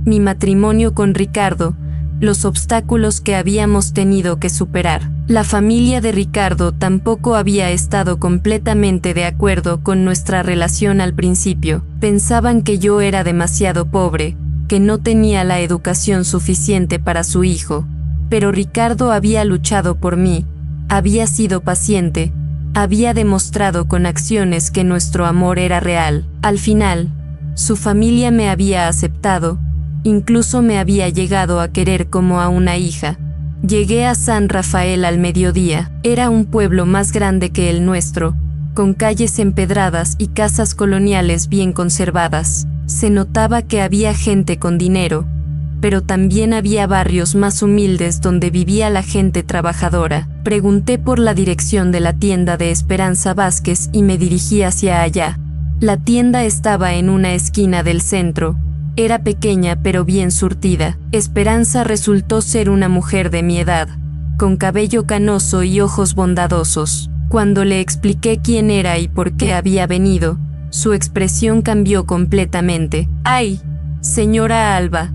mi matrimonio con Ricardo, los obstáculos que habíamos tenido que superar. La familia de Ricardo tampoco había estado completamente de acuerdo con nuestra relación al principio. Pensaban que yo era demasiado pobre, que no tenía la educación suficiente para su hijo. Pero Ricardo había luchado por mí, había sido paciente, había demostrado con acciones que nuestro amor era real. Al final, su familia me había aceptado, incluso me había llegado a querer como a una hija. Llegué a San Rafael al mediodía. Era un pueblo más grande que el nuestro, con calles empedradas y casas coloniales bien conservadas. Se notaba que había gente con dinero, pero también había barrios más humildes donde vivía la gente trabajadora. Pregunté por la dirección de la tienda de Esperanza Vázquez y me dirigí hacia allá. La tienda estaba en una esquina del centro. Era pequeña pero bien surtida. Esperanza resultó ser una mujer de mi edad, con cabello canoso y ojos bondadosos. Cuando le expliqué quién era y por qué había venido, su expresión cambió completamente. ¡Ay, señora Alba!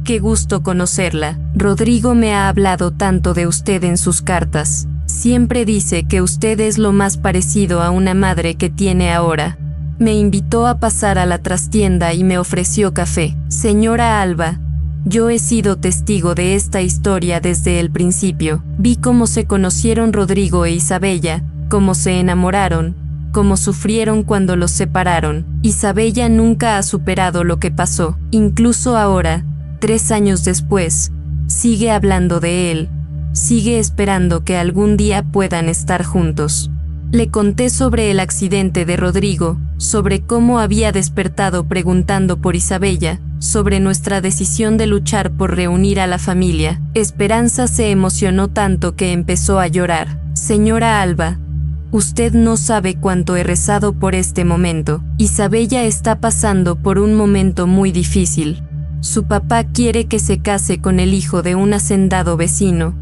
¡Qué gusto conocerla! Rodrigo me ha hablado tanto de usted en sus cartas. Siempre dice que usted es lo más parecido a una madre que tiene ahora. Me invitó a pasar a la trastienda y me ofreció café. Señora Alba, yo he sido testigo de esta historia desde el principio. Vi cómo se conocieron Rodrigo e Isabella, cómo se enamoraron, cómo sufrieron cuando los separaron. Isabella nunca ha superado lo que pasó. Incluso ahora, 3 años después, sigue hablando de él, sigue esperando que algún día puedan estar juntos. Le conté sobre el accidente de Rodrigo, sobre cómo había despertado preguntando por Isabella, sobre nuestra decisión de luchar por reunir a la familia. Esperanza se emocionó tanto que empezó a llorar. Señora Alba, usted no sabe cuánto he rezado por este momento. Isabella está pasando por un momento muy difícil. Su papá quiere que se case con el hijo de un hacendado vecino,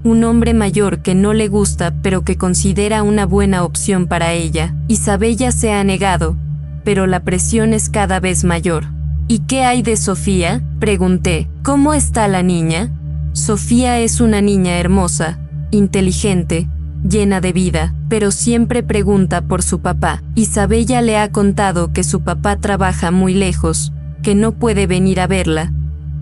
un hombre mayor que no le gusta pero que considera una buena opción para ella. Isabella se ha negado, pero la presión es cada vez mayor. ¿Y qué hay de Sofía?, pregunté. ¿Cómo está la niña? Sofía es una niña hermosa, inteligente, llena de vida, pero siempre pregunta por su papá. Isabella le ha contado que su papá trabaja muy lejos, que no puede venir a verla,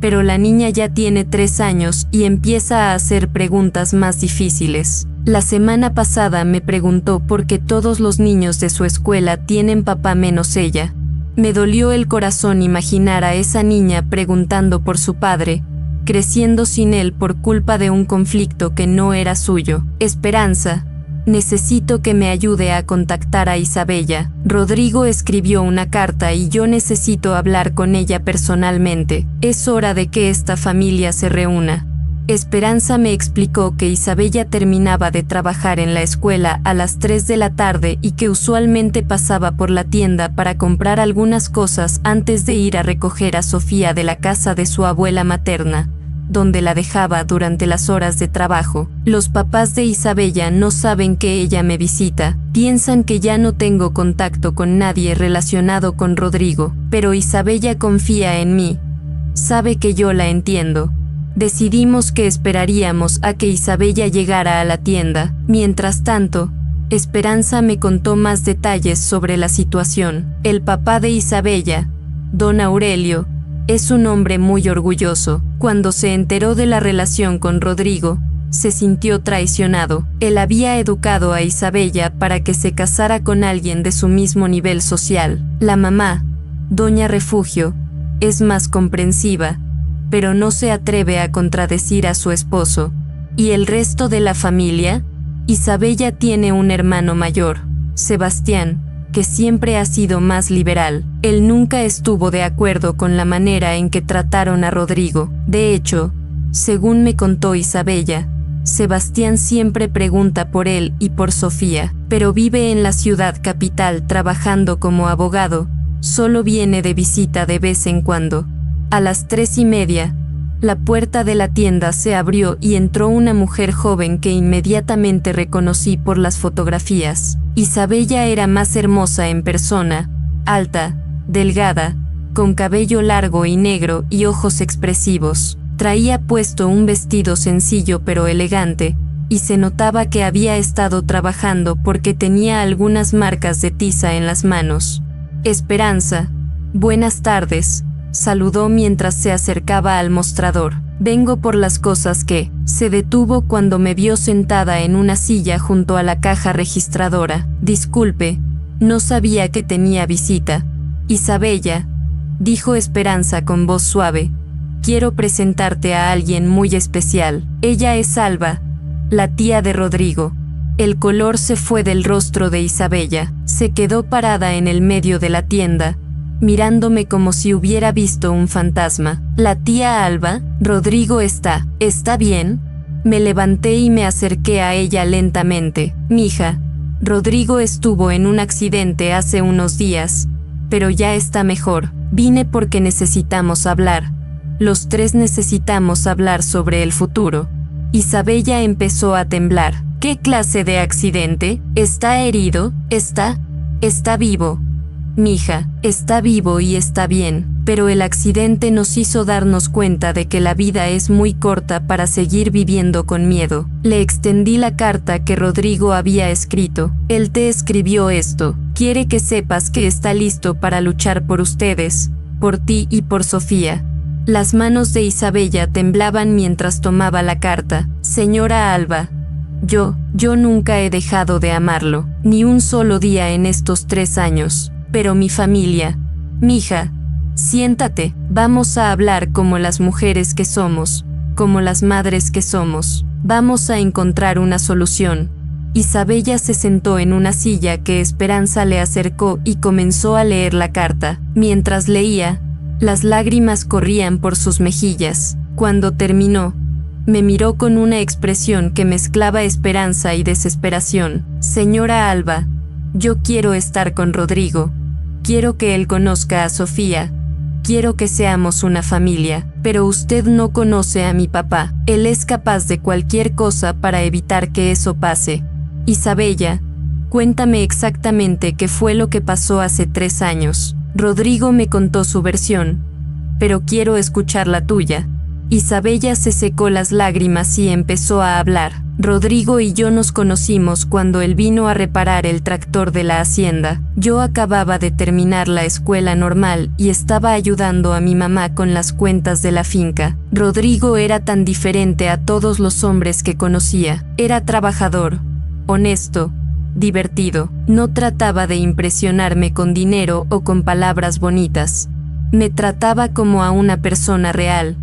pero la niña ya tiene 3 años y empieza a hacer preguntas más difíciles. La semana pasada me preguntó por qué todos los niños de su escuela tienen papá menos ella. Me dolió el corazón imaginar a esa niña preguntando por su padre, creciendo sin él por culpa de un conflicto que no era suyo. Esperanza, necesito que me ayude a contactar a Isabella. Rodrigo escribió una carta y yo necesito hablar con ella personalmente. Es hora de que esta familia se reúna. Esperanza me explicó que Isabella terminaba de trabajar en la escuela a las 3 de la tarde y que usualmente pasaba por la tienda para comprar algunas cosas antes de ir a recoger a Sofía de la casa de su abuela materna, donde la dejaba durante las horas de trabajo. Los papás de Isabella no saben que ella me visita, piensan que ya no tengo contacto con nadie relacionado con Rodrigo, pero Isabella confía en mí, sabe que yo la entiendo. Decidimos que esperaríamos a que Isabella llegara a la tienda. Mientras tanto, Esperanza me contó más detalles sobre la situación. El papá de Isabella, don Aurelio, es un hombre muy orgulloso. Cuando se enteró de la relación con Rodrigo, se sintió traicionado. Él había educado a Isabella para que se casara con alguien de su mismo nivel social. La mamá, doña Refugio, es más comprensiva, pero no se atreve a contradecir a su esposo. ¿Y el resto de la familia? Isabella tiene un hermano mayor, Sebastián, que siempre ha sido más liberal. Él nunca estuvo de acuerdo con la manera en que trataron a Rodrigo. De hecho, según me contó Isabella, Sebastián siempre pregunta por él y por Sofía, pero vive en la ciudad capital trabajando como abogado, solo viene de visita de vez en cuando. A las 3:30, la puerta de la tienda se abrió y entró una mujer joven que inmediatamente reconocí por las fotografías. Isabella era más hermosa en persona, alta, delgada, con cabello largo y negro y ojos expresivos. Traía puesto un vestido sencillo pero elegante, y se notaba que había estado trabajando porque tenía algunas marcas de tiza en las manos. Esperanza, buenas tardes, saludó mientras se acercaba al mostrador. Vengo por las cosas que... Se detuvo cuando me vio sentada en una silla junto a la caja registradora. Disculpe, no sabía que tenía visita. Isabella, dijo Esperanza con voz suave, quiero presentarte a alguien muy especial. Ella es Alba, la tía de Rodrigo. El color se fue del rostro de Isabella. Se quedó parada en el medio de la tienda, mirándome como si hubiera visto un fantasma. ¿La tía Alba? Rodrigo está bien? Me levanté y me acerqué a ella lentamente. Mija, Rodrigo estuvo en un accidente hace unos días, pero ya está mejor. Vine porque necesitamos hablar. Los tres necesitamos hablar sobre el futuro. Isabella empezó a temblar. ¿Qué clase de accidente? ¿Está herido? Está vivo. Mija, está vivo y está bien, pero el accidente nos hizo darnos cuenta de que la vida es muy corta para seguir viviendo con miedo. Le extendí la carta que Rodrigo había escrito. Él te escribió esto. Quiere que sepas que está listo para luchar por ustedes, por ti y por Sofía. Las manos de Isabella temblaban mientras tomaba la carta. Señora Alba, yo nunca he dejado de amarlo, ni un solo día en estos 3 años. Pero mi familia... Mija, siéntate, vamos a hablar como las mujeres que somos, como las madres que somos. Vamos a encontrar una solución. Isabella se sentó en una silla que Esperanza le acercó y comenzó a leer la carta. Mientras leía, las lágrimas corrían por sus mejillas. Cuando terminó, me miró con una expresión que mezclaba esperanza y desesperación. Señora Alba, yo quiero estar con Rodrigo. Quiero que él conozca a Sofía. Quiero que seamos una familia. Pero usted no conoce a mi papá. Él es capaz de cualquier cosa para evitar que eso pase. Isabella, cuéntame exactamente qué fue lo que pasó hace 3 años. Rodrigo me contó su versión, pero quiero escuchar la tuya. Isabella se secó las lágrimas y empezó a hablar. Rodrigo y yo nos conocimos cuando él vino a reparar el tractor de la hacienda. Yo acababa de terminar la escuela normal y estaba ayudando a mi mamá con las cuentas de la finca. Rodrigo era tan diferente a todos los hombres que conocía. Era trabajador, honesto, divertido. No trataba de impresionarme con dinero o con palabras bonitas. Me trataba como a una persona real,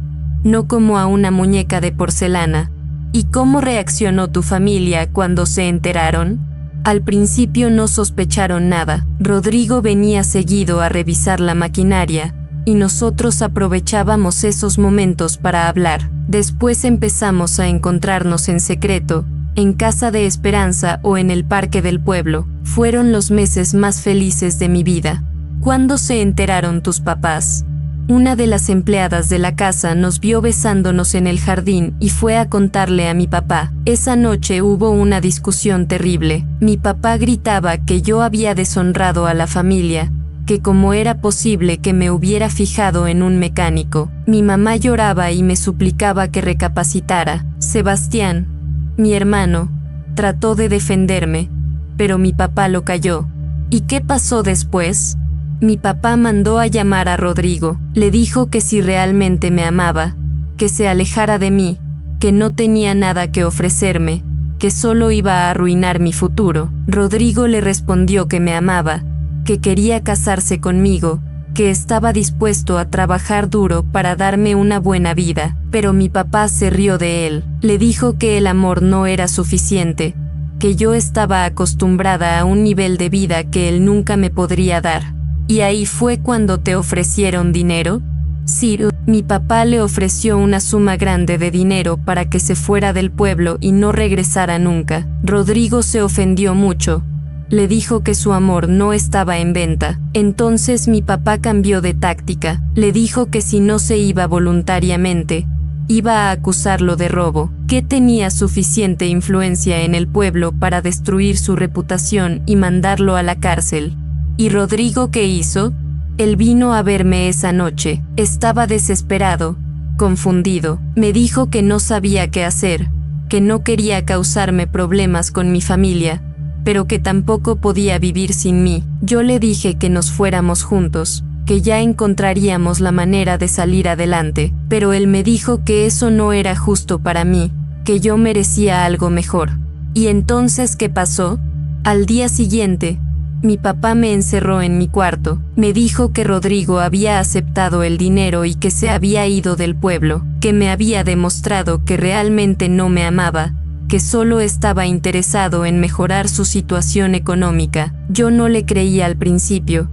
no como a una muñeca de porcelana. ¿Y cómo reaccionó tu familia cuando se enteraron? Al principio no sospecharon nada. Rodrigo venía seguido a revisar la maquinaria, y nosotros aprovechábamos esos momentos para hablar. Después empezamos a encontrarnos en secreto, en casa de Esperanza o en el parque del pueblo. Fueron los meses más felices de mi vida. ¿Cuándo se enteraron tus papás? Una de las empleadas de la casa nos vio besándonos en el jardín y fue a contarle a mi papá. Esa noche hubo una discusión terrible. Mi papá gritaba que yo había deshonrado a la familia, que cómo era posible que me hubiera fijado en un mecánico. Mi mamá lloraba y me suplicaba que recapacitara. Sebastián, mi hermano, trató de defenderme, pero mi papá lo calló. ¿Y qué pasó después? Mi papá mandó a llamar a Rodrigo. Le dijo que si realmente me amaba, que se alejara de mí, que no tenía nada que ofrecerme, que solo iba a arruinar mi futuro. Rodrigo le respondió que me amaba, que quería casarse conmigo, que estaba dispuesto a trabajar duro para darme una buena vida. Pero mi papá se rió de él. Le dijo que el amor no era suficiente, que yo estaba acostumbrada a un nivel de vida que él nunca me podría dar. ¿Y ahí fue cuando te ofrecieron dinero? Sí, mi papá le ofreció una suma grande de dinero para que se fuera del pueblo y no regresara nunca. Rodrigo se ofendió mucho. Le dijo que su amor no estaba en venta. Entonces mi papá cambió de táctica. Le dijo que si no se iba voluntariamente, iba a acusarlo de robo, que tenía suficiente influencia en el pueblo para destruir su reputación y mandarlo a la cárcel. ¿Y Rodrigo qué hizo? Él vino a verme esa noche. Estaba desesperado, confundido. Me dijo que no sabía qué hacer, que no quería causarme problemas con mi familia, pero que tampoco podía vivir sin mí. Yo le dije que nos fuéramos juntos, que ya encontraríamos la manera de salir adelante, pero él me dijo que eso no era justo para mí, que yo merecía algo mejor. ¿Y entonces qué pasó? Al día siguiente, mi papá me encerró en mi cuarto. Me dijo que Rodrigo había aceptado el dinero y que se había ido del pueblo, que me había demostrado que realmente no me amaba, que solo estaba interesado en mejorar su situación económica. Yo no le creía al principio,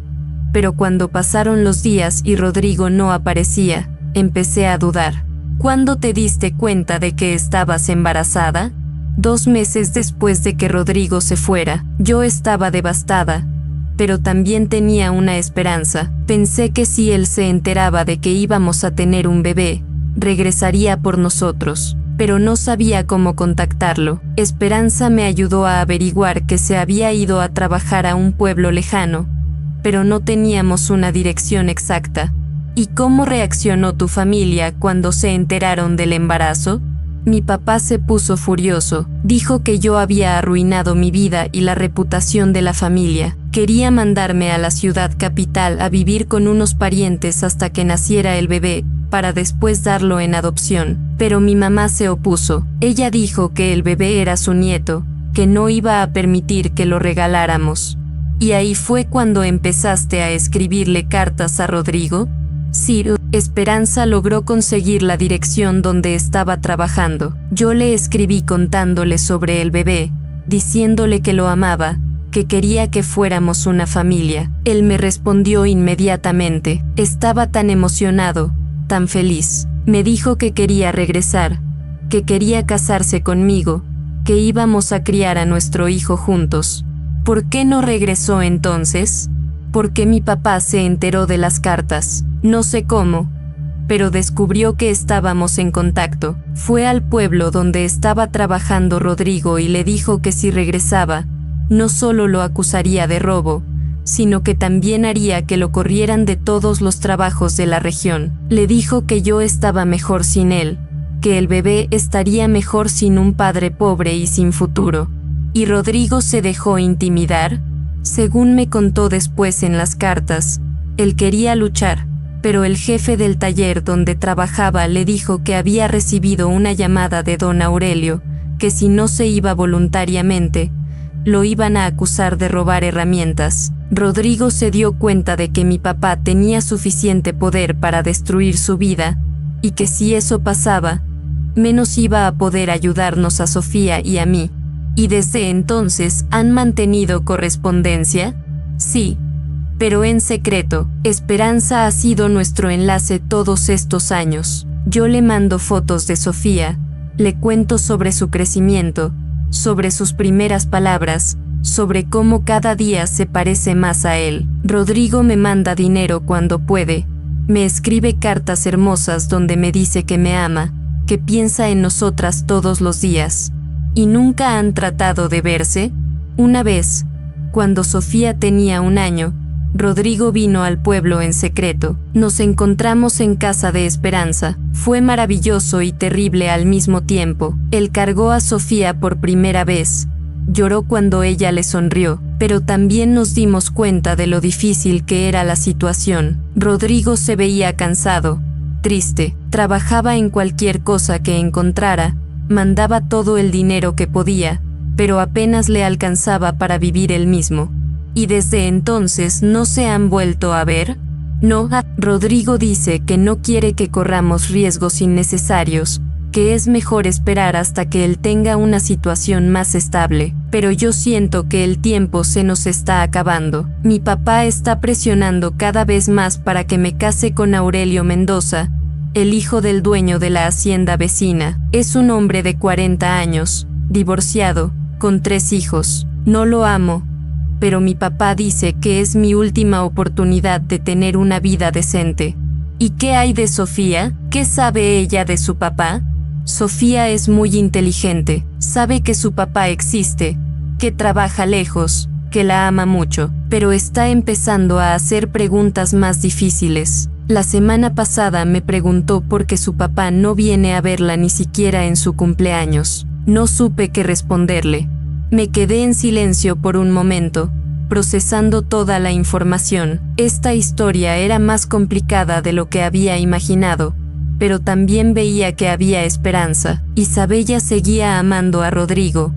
pero cuando pasaron los días y Rodrigo no aparecía, empecé a dudar. ¿Cuándo te diste cuenta de que estabas embarazada? 2 meses después de que Rodrigo se fuera. Yo estaba devastada, pero también tenía una esperanza. Pensé que si él se enteraba de que íbamos a tener un bebé, regresaría por nosotros, pero no sabía cómo contactarlo. Esperanza me ayudó a averiguar que se había ido a trabajar a un pueblo lejano, pero no teníamos una dirección exacta. ¿Y cómo reaccionó tu familia cuando se enteraron del embarazo? Mi papá se puso furioso. Dijo que yo había arruinado mi vida y la reputación de la familia. Quería mandarme a la ciudad capital a vivir con unos parientes hasta que naciera el bebé, para después darlo en adopción. Pero mi mamá se opuso. Ella dijo que el bebé era su nieto, que no iba a permitir que lo regaláramos. ¿Y ahí fue cuando empezaste a escribirle cartas a Rodrigo? Sí, Esperanza logró conseguir la dirección donde estaba trabajando. Yo le escribí contándole sobre el bebé, diciéndole que lo amaba, que quería que fuéramos una familia. Él me respondió inmediatamente. Estaba tan emocionado, tan feliz. Me dijo que quería regresar, que quería casarse conmigo, que íbamos a criar a nuestro hijo juntos. ¿Por qué no regresó entonces? Porque mi papá se enteró de las cartas. No sé cómo, pero descubrió que estábamos en contacto. Fue al pueblo donde estaba trabajando Rodrigo y le dijo que si regresaba, no solo lo acusaría de robo, sino que también haría que lo corrieran de todos los trabajos de la región. Le dijo que yo estaba mejor sin él, que el bebé estaría mejor sin un padre pobre y sin futuro. ¿Y Rodrigo se dejó intimidar? Según me contó después en las cartas, él quería luchar, pero el jefe del taller donde trabajaba le dijo que había recibido una llamada de don Aurelio, que si no se iba voluntariamente, lo iban a acusar de robar herramientas. Rodrigo se dio cuenta de que mi papá tenía suficiente poder para destruir su vida, y que si eso pasaba, menos iba a poder ayudarnos a Sofía y a mí. ¿Y desde entonces han mantenido correspondencia? Sí, pero en secreto. Esperanza ha sido nuestro enlace todos estos años. Yo le mando fotos de Sofía, le cuento sobre su crecimiento, sobre sus primeras palabras, sobre cómo cada día se parece más a él. Rodrigo me manda dinero cuando puede, me escribe cartas hermosas donde me dice que me ama, que piensa en nosotras todos los días. ¿Y nunca han tratado de verse? Una vez, cuando Sofía tenía 1 año, Rodrigo vino al pueblo en secreto. Nos encontramos en casa de Esperanza. Fue maravilloso y terrible al mismo tiempo. Él cargó a Sofía por primera vez. Lloró cuando ella le sonrió, pero también nos dimos cuenta de lo difícil que era la situación. Rodrigo se veía cansado, triste, trabajaba en cualquier cosa que encontrara, mandaba todo el dinero que podía, pero apenas le alcanzaba para vivir él mismo. ¿Y desde entonces no se han vuelto a ver? No, Rodrigo dice que no quiere que corramos riesgos innecesarios, que es mejor esperar hasta que él tenga una situación más estable. Pero yo siento que el tiempo se nos está acabando. Mi papá está presionando cada vez más para que me case con Aurelio Mendoza, el hijo del dueño de la hacienda vecina. Es un hombre de 40 años, divorciado, con 3 hijos. No lo amo, pero mi papá dice que es mi última oportunidad de tener una vida decente. ¿Y qué hay de Sofía? ¿Qué sabe ella de su papá? Sofía es muy inteligente, sabe que su papá existe, que trabaja lejos, que la ama mucho, pero está empezando a hacer preguntas más difíciles. La semana pasada me preguntó por qué su papá no viene a verla ni siquiera en su cumpleaños. No supe qué responderle. Me quedé en silencio por un momento, procesando toda la información. Esta historia era más complicada de lo que había imaginado, pero también veía que había esperanza. Isabella seguía amando a Rodrigo,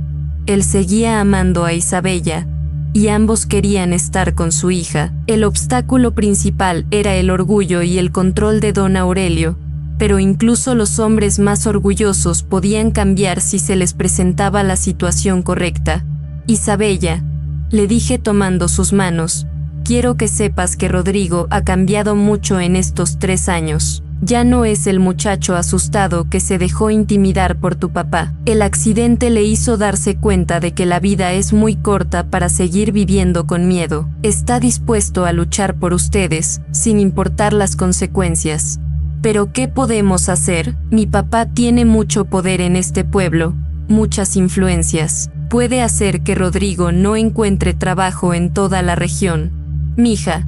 él seguía amando a Isabella, y ambos querían estar con su hija. El obstáculo principal era el orgullo y el control de don Aurelio, pero incluso los hombres más orgullosos podían cambiar si se les presentaba la situación correcta. Isabella, le dije tomando sus manos, quiero que sepas que Rodrigo ha cambiado mucho en estos 3 años. Ya no es el muchacho asustado que se dejó intimidar por tu papá. El accidente le hizo darse cuenta de que la vida es muy corta para seguir viviendo con miedo. Está dispuesto a luchar por ustedes, sin importar las consecuencias. ¿Pero qué podemos hacer? Mi papá tiene mucho poder en este pueblo, muchas influencias. Puede hacer que Rodrigo no encuentre trabajo en toda la región. Mija,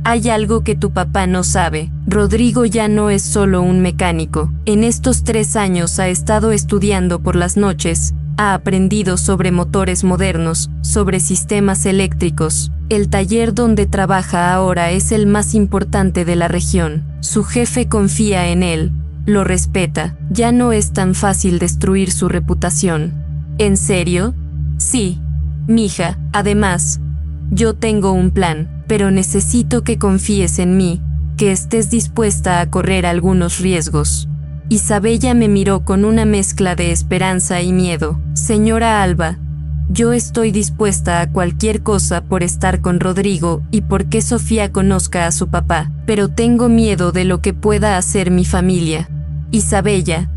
hay algo que tu papá no sabe. Rodrigo ya no es solo un mecánico. En estos 3 años ha estado estudiando por las noches, ha aprendido sobre motores modernos, sobre sistemas eléctricos. El taller donde trabaja ahora es el más importante de la región. Su jefe confía en él, lo respeta. Ya no es tan fácil destruir su reputación. ¿En serio? Sí, mija. Además, yo tengo un plan. Pero necesito que confíes en mí, que estés dispuesta a correr algunos riesgos. Isabella me miró con una mezcla de esperanza y miedo. Señora Alba, yo estoy dispuesta a cualquier cosa por estar con Rodrigo y porque Sofía conozca a su papá, pero tengo miedo de lo que pueda hacer mi familia. Isabella,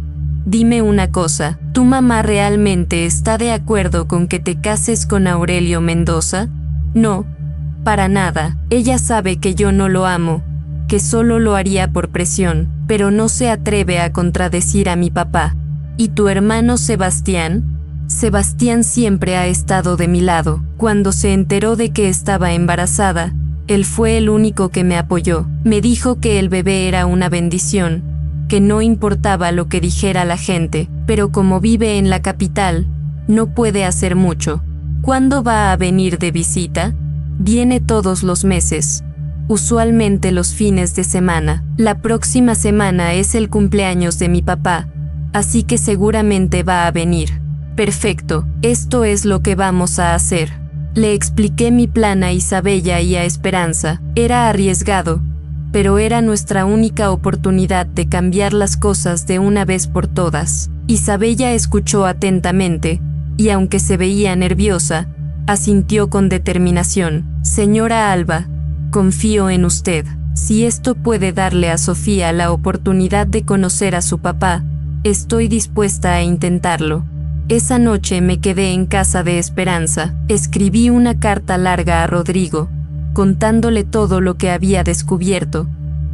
dime una cosa, ¿tu mamá realmente está de acuerdo con que te cases con Aurelio Mendoza? No. Para nada. Ella sabe que yo no lo amo, que solo lo haría por presión, pero no se atreve a contradecir a mi papá. ¿Y tu hermano Sebastián? Sebastián siempre ha estado de mi lado. Cuando se enteró de que estaba embarazada, él fue el único que me apoyó. Me dijo que el bebé era una bendición, que no importaba lo que dijera la gente, pero como vive en la capital, no puede hacer mucho. ¿Cuándo va a venir de visita? Viene todos los meses, usualmente los fines de semana. La próxima semana es el cumpleaños de mi papá, así que seguramente va a venir. Perfecto, esto es lo que vamos a hacer. Le expliqué mi plan a Isabella y a Esperanza. Era arriesgado, pero era nuestra única oportunidad de cambiar las cosas de una vez por todas. Isabella escuchó atentamente, y aunque se veía nerviosa, asintió con determinación. Señora Alba, confío en usted. Si esto puede darle a Sofía la oportunidad de conocer a su papá, estoy dispuesta a intentarlo. Esa noche me quedé en casa de Esperanza. Escribí una carta larga a Rodrigo, contándole todo lo que había descubierto,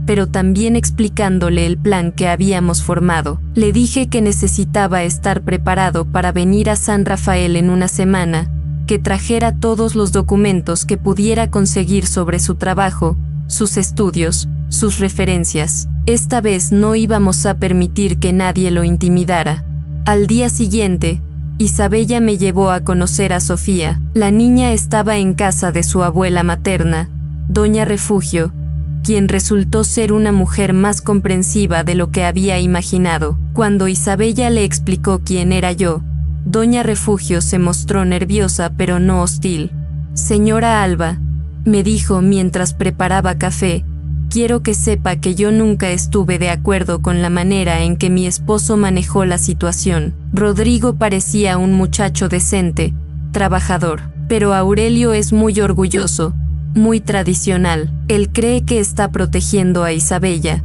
pero también explicándole el plan que habíamos formado. Le dije que necesitaba estar preparado para venir a San Rafael en una semana, que trajera todos los documentos que pudiera conseguir sobre su trabajo, sus estudios, sus referencias. Esta vez no íbamos a permitir que nadie lo intimidara. Al día siguiente, Isabella me llevó a conocer a Sofía. La niña estaba en casa de su abuela materna, doña Refugio, quien resultó ser una mujer más comprensiva de lo que había imaginado. Cuando Isabella le explicó quién era yo, doña Refugio se mostró nerviosa pero no hostil. Señora Alba, me dijo mientras preparaba café, quiero que sepa que yo nunca estuve de acuerdo con la manera en que mi esposo manejó la situación. Rodrigo parecía un muchacho decente, trabajador, pero Aurelio es muy orgulloso, muy tradicional. Él cree que está protegiendo a Isabella,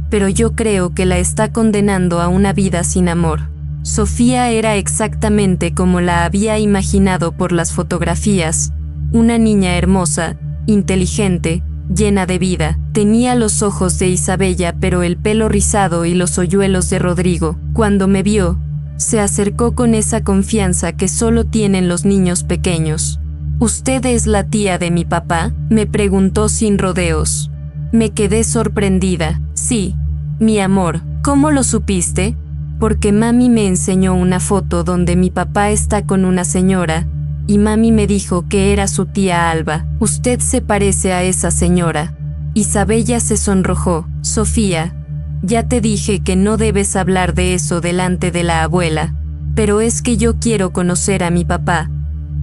pero yo creo que la está condenando a una vida sin amor. Sofía era exactamente como la había imaginado por las fotografías, una niña hermosa, inteligente, llena de vida. Tenía los ojos de Isabella pero el pelo rizado y los hoyuelos de Rodrigo. Cuando me vio, se acercó con esa confianza que solo tienen los niños pequeños. ¿Usted es la tía de mi papá?, me preguntó sin rodeos. Me quedé sorprendida. Sí, mi amor. ¿Cómo lo supiste? Porque mami me enseñó una foto donde mi papá está con una señora, y mami me dijo que era su tía Alba. Usted se parece a esa señora. Isabella se sonrojó. Sofía, ya te dije que no debes hablar de eso delante de la abuela. Pero es que yo quiero conocer a mi papá,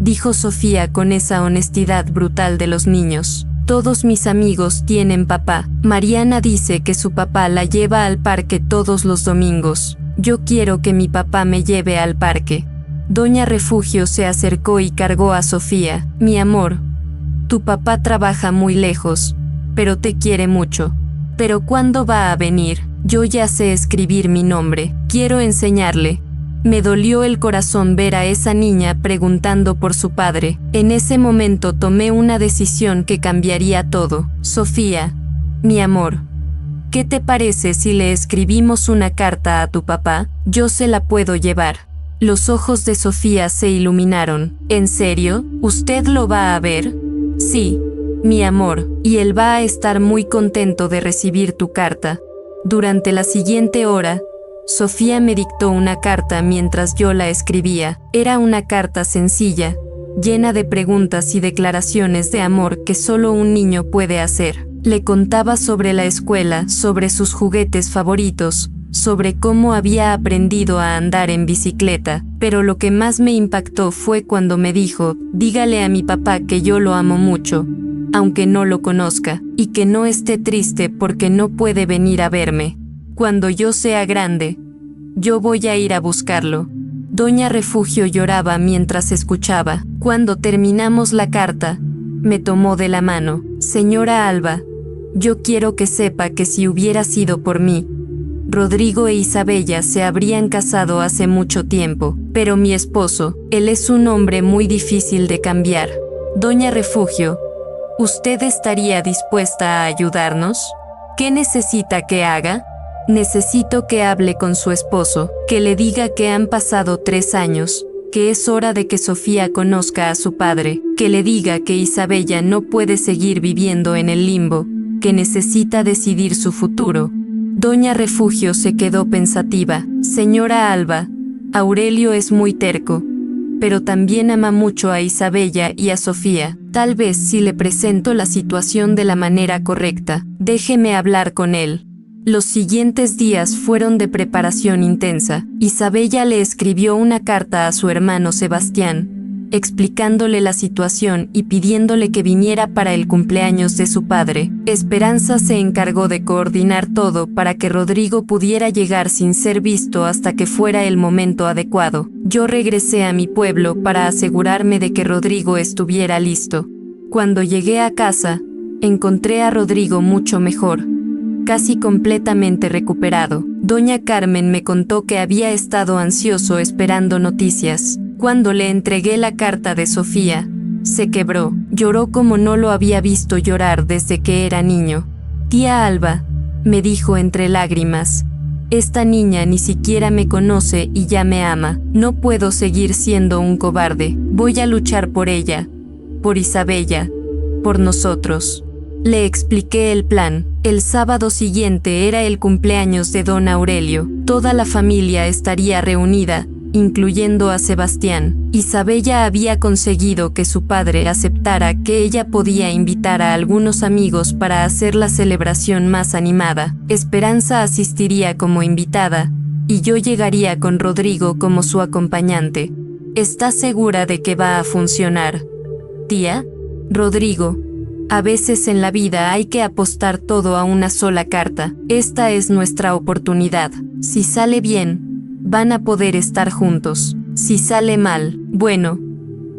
dijo Sofía con esa honestidad brutal de los niños. Todos mis amigos tienen papá. Mariana dice que su papá la lleva al parque todos los domingos. Yo quiero que mi papá me lleve al parque. Doña Refugio se acercó y cargó a Sofía. Mi amor, tu papá trabaja muy lejos, pero te quiere mucho. ¿Pero cuándo va a venir? Yo ya sé escribir mi nombre. Quiero enseñarle. Me dolió el corazón ver a esa niña preguntando por su padre. En ese momento tomé una decisión que cambiaría todo. Sofía, mi amor, ¿qué te parece si le escribimos una carta a tu papá? Yo se la puedo llevar. Los ojos de Sofía se iluminaron. ¿En serio? ¿Usted lo va a ver? Sí, mi amor, y él va a estar muy contento de recibir tu carta. Durante la siguiente hora, Sofía me dictó una carta mientras yo la escribía. Era una carta sencilla, llena de preguntas y declaraciones de amor que solo un niño puede hacer. Le contaba sobre la escuela, sobre sus juguetes favoritos, sobre cómo había aprendido a andar en bicicleta, pero lo que más me impactó fue cuando me dijo, dígale a mi papá que yo lo amo mucho, aunque no lo conozca, y que no esté triste porque no puede venir a verme. Cuando yo sea grande, yo voy a ir a buscarlo. Doña Refugio lloraba mientras escuchaba. Cuando terminamos la carta, me tomó de la mano. Señora Alba, yo quiero que sepa que si hubiera sido por mí, Rodrigo e Isabella se habrían casado hace mucho tiempo, pero mi esposo, él es un hombre muy difícil de cambiar. Doña Refugio, ¿usted estaría dispuesta a ayudarnos? ¿Qué necesita que haga? Necesito que hable con su esposo, que le diga que han pasado 3 años, que es hora de que Sofía conozca a su padre, que le diga que Isabella no puede seguir viviendo en el limbo, que necesita decidir su futuro. Doña Refugio se quedó pensativa. Señora Alba, Aurelio es muy terco, pero también ama mucho a Isabella y a Sofía. Tal vez si le presento la situación de la manera correcta, déjeme hablar con él. Los siguientes días fueron de preparación intensa. Isabella le escribió una carta a su hermano Sebastián, explicándole la situación y pidiéndole que viniera para el cumpleaños de su padre. Esperanza se encargó de coordinar todo para que Rodrigo pudiera llegar sin ser visto hasta que fuera el momento adecuado. Yo regresé a mi pueblo para asegurarme de que Rodrigo estuviera listo. Cuando llegué a casa, encontré a Rodrigo mucho mejor, casi completamente recuperado. Doña Carmen me contó que había estado ansioso esperando noticias. Cuando le entregué la carta de Sofía, se quebró. Lloró como no lo había visto llorar desde que era niño. Tía Alba, me dijo entre lágrimas, esta niña ni siquiera me conoce y ya me ama. No puedo seguir siendo un cobarde. Voy a luchar por ella, por Isabella, por nosotros. Le expliqué el plan. El sábado siguiente era el cumpleaños de don Aurelio. Toda la familia estaría reunida, incluyendo a Sebastián. Isabella había conseguido que su padre aceptara que ella podía invitar a algunos amigos para hacer la celebración más animada. Esperanza asistiría como invitada, y yo llegaría con Rodrigo como su acompañante. ¿Está segura de que va a funcionar, tía? Rodrigo, A veces en la vida hay que apostar todo a una sola carta. Esta es nuestra oportunidad. Si sale bien, van a poder estar juntos. Si sale mal, bueno,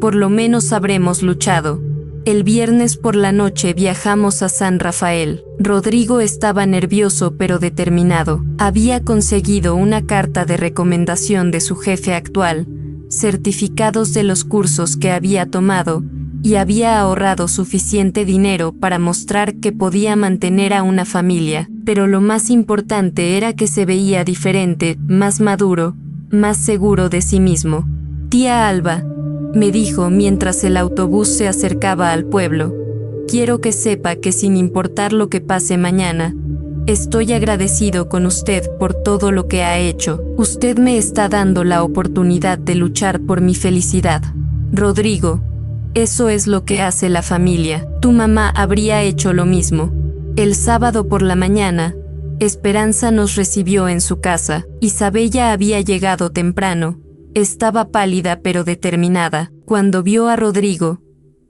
por lo menos habremos luchado. El viernes por la noche viajamos a San Rafael. Rodrigo estaba nervioso pero determinado. Había conseguido una carta de recomendación de su jefe actual, certificados de los cursos que había tomado, y había ahorrado suficiente dinero para mostrar que podía mantener a una familia. Pero lo más importante era que se veía diferente, más maduro, más seguro de sí mismo. Tía Alba, me dijo mientras el autobús se acercaba al pueblo, quiero que sepa que sin importar lo que pase mañana, estoy agradecido con usted por todo lo que ha hecho. Usted me está dando la oportunidad de luchar por mi felicidad. Rodrigo, eso es lo que hace la familia. Tu mamá habría hecho lo mismo. El sábado por la mañana, Esperanza nos recibió en su casa. Isabella había llegado temprano. Estaba pálida pero determinada. Cuando vio a Rodrigo,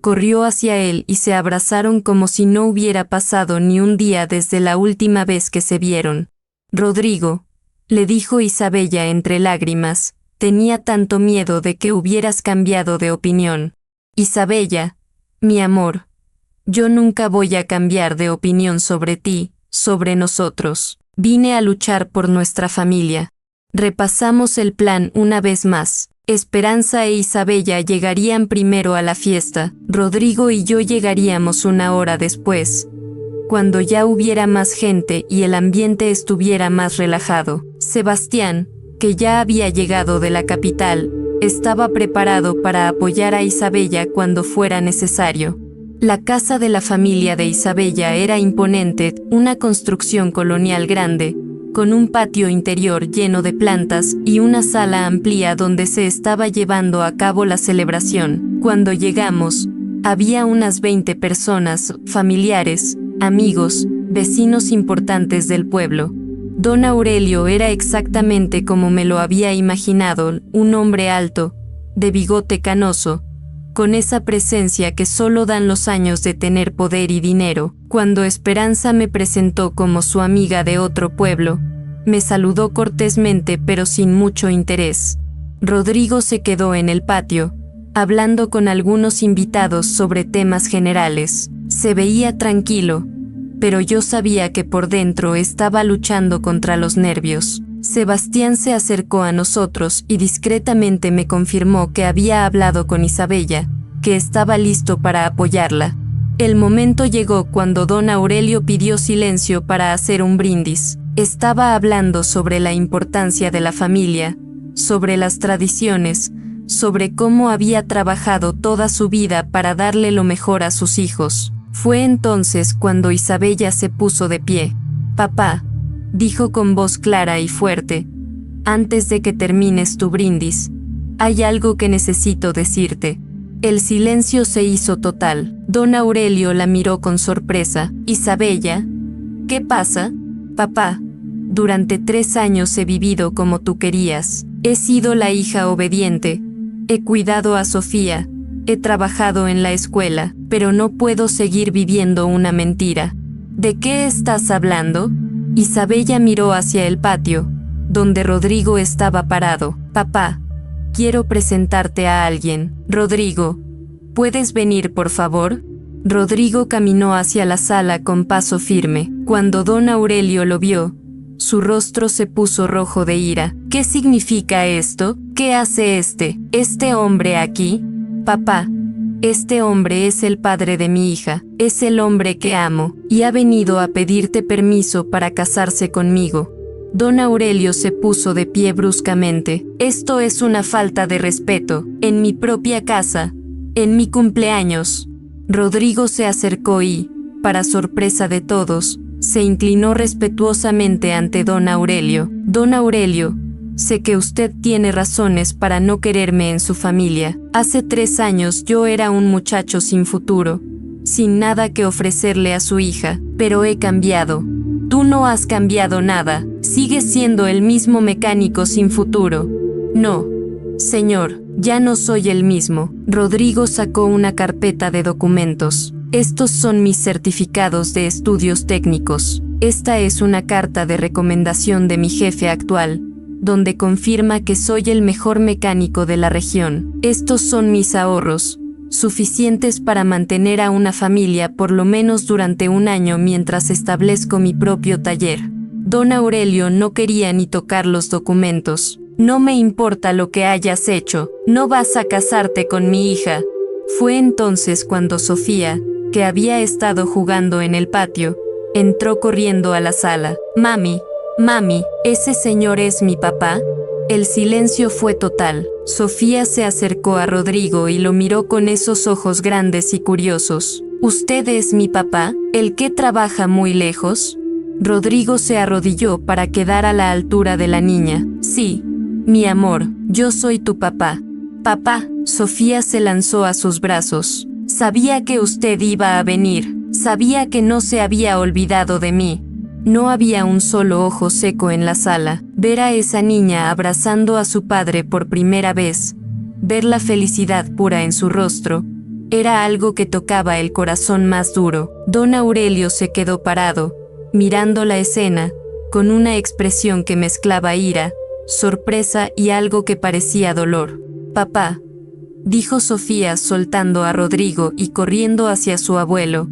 corrió hacia él y se abrazaron como si no hubiera pasado ni un día desde la última vez que se vieron. Rodrigo, le dijo Isabella entre lágrimas, tenía tanto miedo de que hubieras cambiado de opinión. Isabella, mi amor, yo nunca voy a cambiar de opinión sobre ti, sobre nosotros. Vine a luchar por nuestra familia. Repasamos el plan una vez más. Esperanza e Isabella llegarían primero a la fiesta. Rodrigo y yo llegaríamos una hora después, cuando ya hubiera más gente y el ambiente estuviera más relajado. Sebastián, que ya había llegado de la capital, estaba preparado para apoyar a Isabella cuando fuera necesario. La casa de la familia de Isabella era imponente, una construcción colonial grande, con un patio interior lleno de plantas y una sala amplia donde se estaba llevando a cabo la celebración. Cuando llegamos, había unas 20 personas, familiares, amigos, vecinos importantes del pueblo. Don Aurelio era exactamente como me lo había imaginado, un hombre alto, de bigote canoso, con esa presencia que solo dan los años de tener poder y dinero. Cuando Esperanza me presentó como su amiga de otro pueblo, me saludó cortésmente pero sin mucho interés. Rodrigo se quedó en el patio, hablando con algunos invitados sobre temas generales. Se veía tranquilo, pero yo sabía que por dentro estaba luchando contra los nervios. Sebastián se acercó a nosotros y discretamente me confirmó que había hablado con Isabella, que estaba listo para apoyarla. El momento llegó cuando don Aurelio pidió silencio para hacer un brindis. Estaba hablando sobre la importancia de la familia, sobre las tradiciones, sobre cómo había trabajado toda su vida para darle lo mejor a sus hijos. Fue entonces cuando Isabella se puso de pie. Papá, dijo con voz clara y fuerte, antes de que termines tu brindis, hay algo que necesito decirte. El silencio se hizo total. Don Aurelio la miró con sorpresa. Isabella, ¿qué pasa? Papá, durante 3 años he vivido como tú querías. He sido la hija obediente. He cuidado a Sofía. He trabajado en la escuela, pero no puedo seguir viviendo una mentira. ¿De qué estás hablando? Isabella miró hacia el patio, donde Rodrigo estaba parado. Papá, quiero presentarte a alguien. Rodrigo, ¿puedes venir por favor? Rodrigo caminó hacia la sala con paso firme. Cuando don Aurelio lo vio, su rostro se puso rojo de ira. ¿Qué significa esto? ¿Qué hace este hombre aquí? Papá, este hombre es el padre de mi hija, es el hombre que amo, y ha venido a pedirte permiso para casarse conmigo. Don Aurelio se puso de pie bruscamente. Esto es una falta de respeto, en mi propia casa, en mi cumpleaños. Rodrigo se acercó y, para sorpresa de todos, se inclinó respetuosamente ante don Aurelio. Don Aurelio, sé que usted tiene razones para no quererme en su familia. Hace 3 años yo era un muchacho sin futuro, sin nada que ofrecerle a su hija, pero he cambiado. Tú no has cambiado nada, sigues siendo el mismo mecánico sin futuro. No, señor, ya no soy el mismo. Rodrigo sacó una carpeta de documentos. Estos son mis certificados de estudios técnicos. Esta es una carta de recomendación de mi jefe actual, donde confirma que soy el mejor mecánico de la región. Estos son mis ahorros, suficientes para mantener a una familia por lo menos durante un año mientras establezco mi propio taller. Don Aurelio no quería ni tocar los documentos. No me importa lo que hayas hecho, no vas a casarte con mi hija. Fue entonces cuando Sofía, que había estado jugando en el patio, entró corriendo a la sala. Mami, ¿ese señor es mi papá? El silencio fue total. Sofía se acercó a Rodrigo y lo miró con esos ojos grandes y curiosos. ¿Usted es mi papá, el que trabaja muy lejos? Rodrigo se arrodilló para quedar a la altura de la niña. Sí, mi amor, yo soy tu papá. Papá, Sofía se lanzó a sus brazos. Sabía que usted iba a venir. Sabía que no se había olvidado de mí. No había un solo ojo seco en la sala. Ver a esa niña abrazando a su padre por primera vez, ver la felicidad pura en su rostro, era algo que tocaba el corazón más duro. Don Aurelio se quedó parado, mirando la escena, con una expresión que mezclaba ira, sorpresa y algo que parecía dolor. Papá, dijo Sofía soltando a Rodrigo y corriendo hacia su abuelo.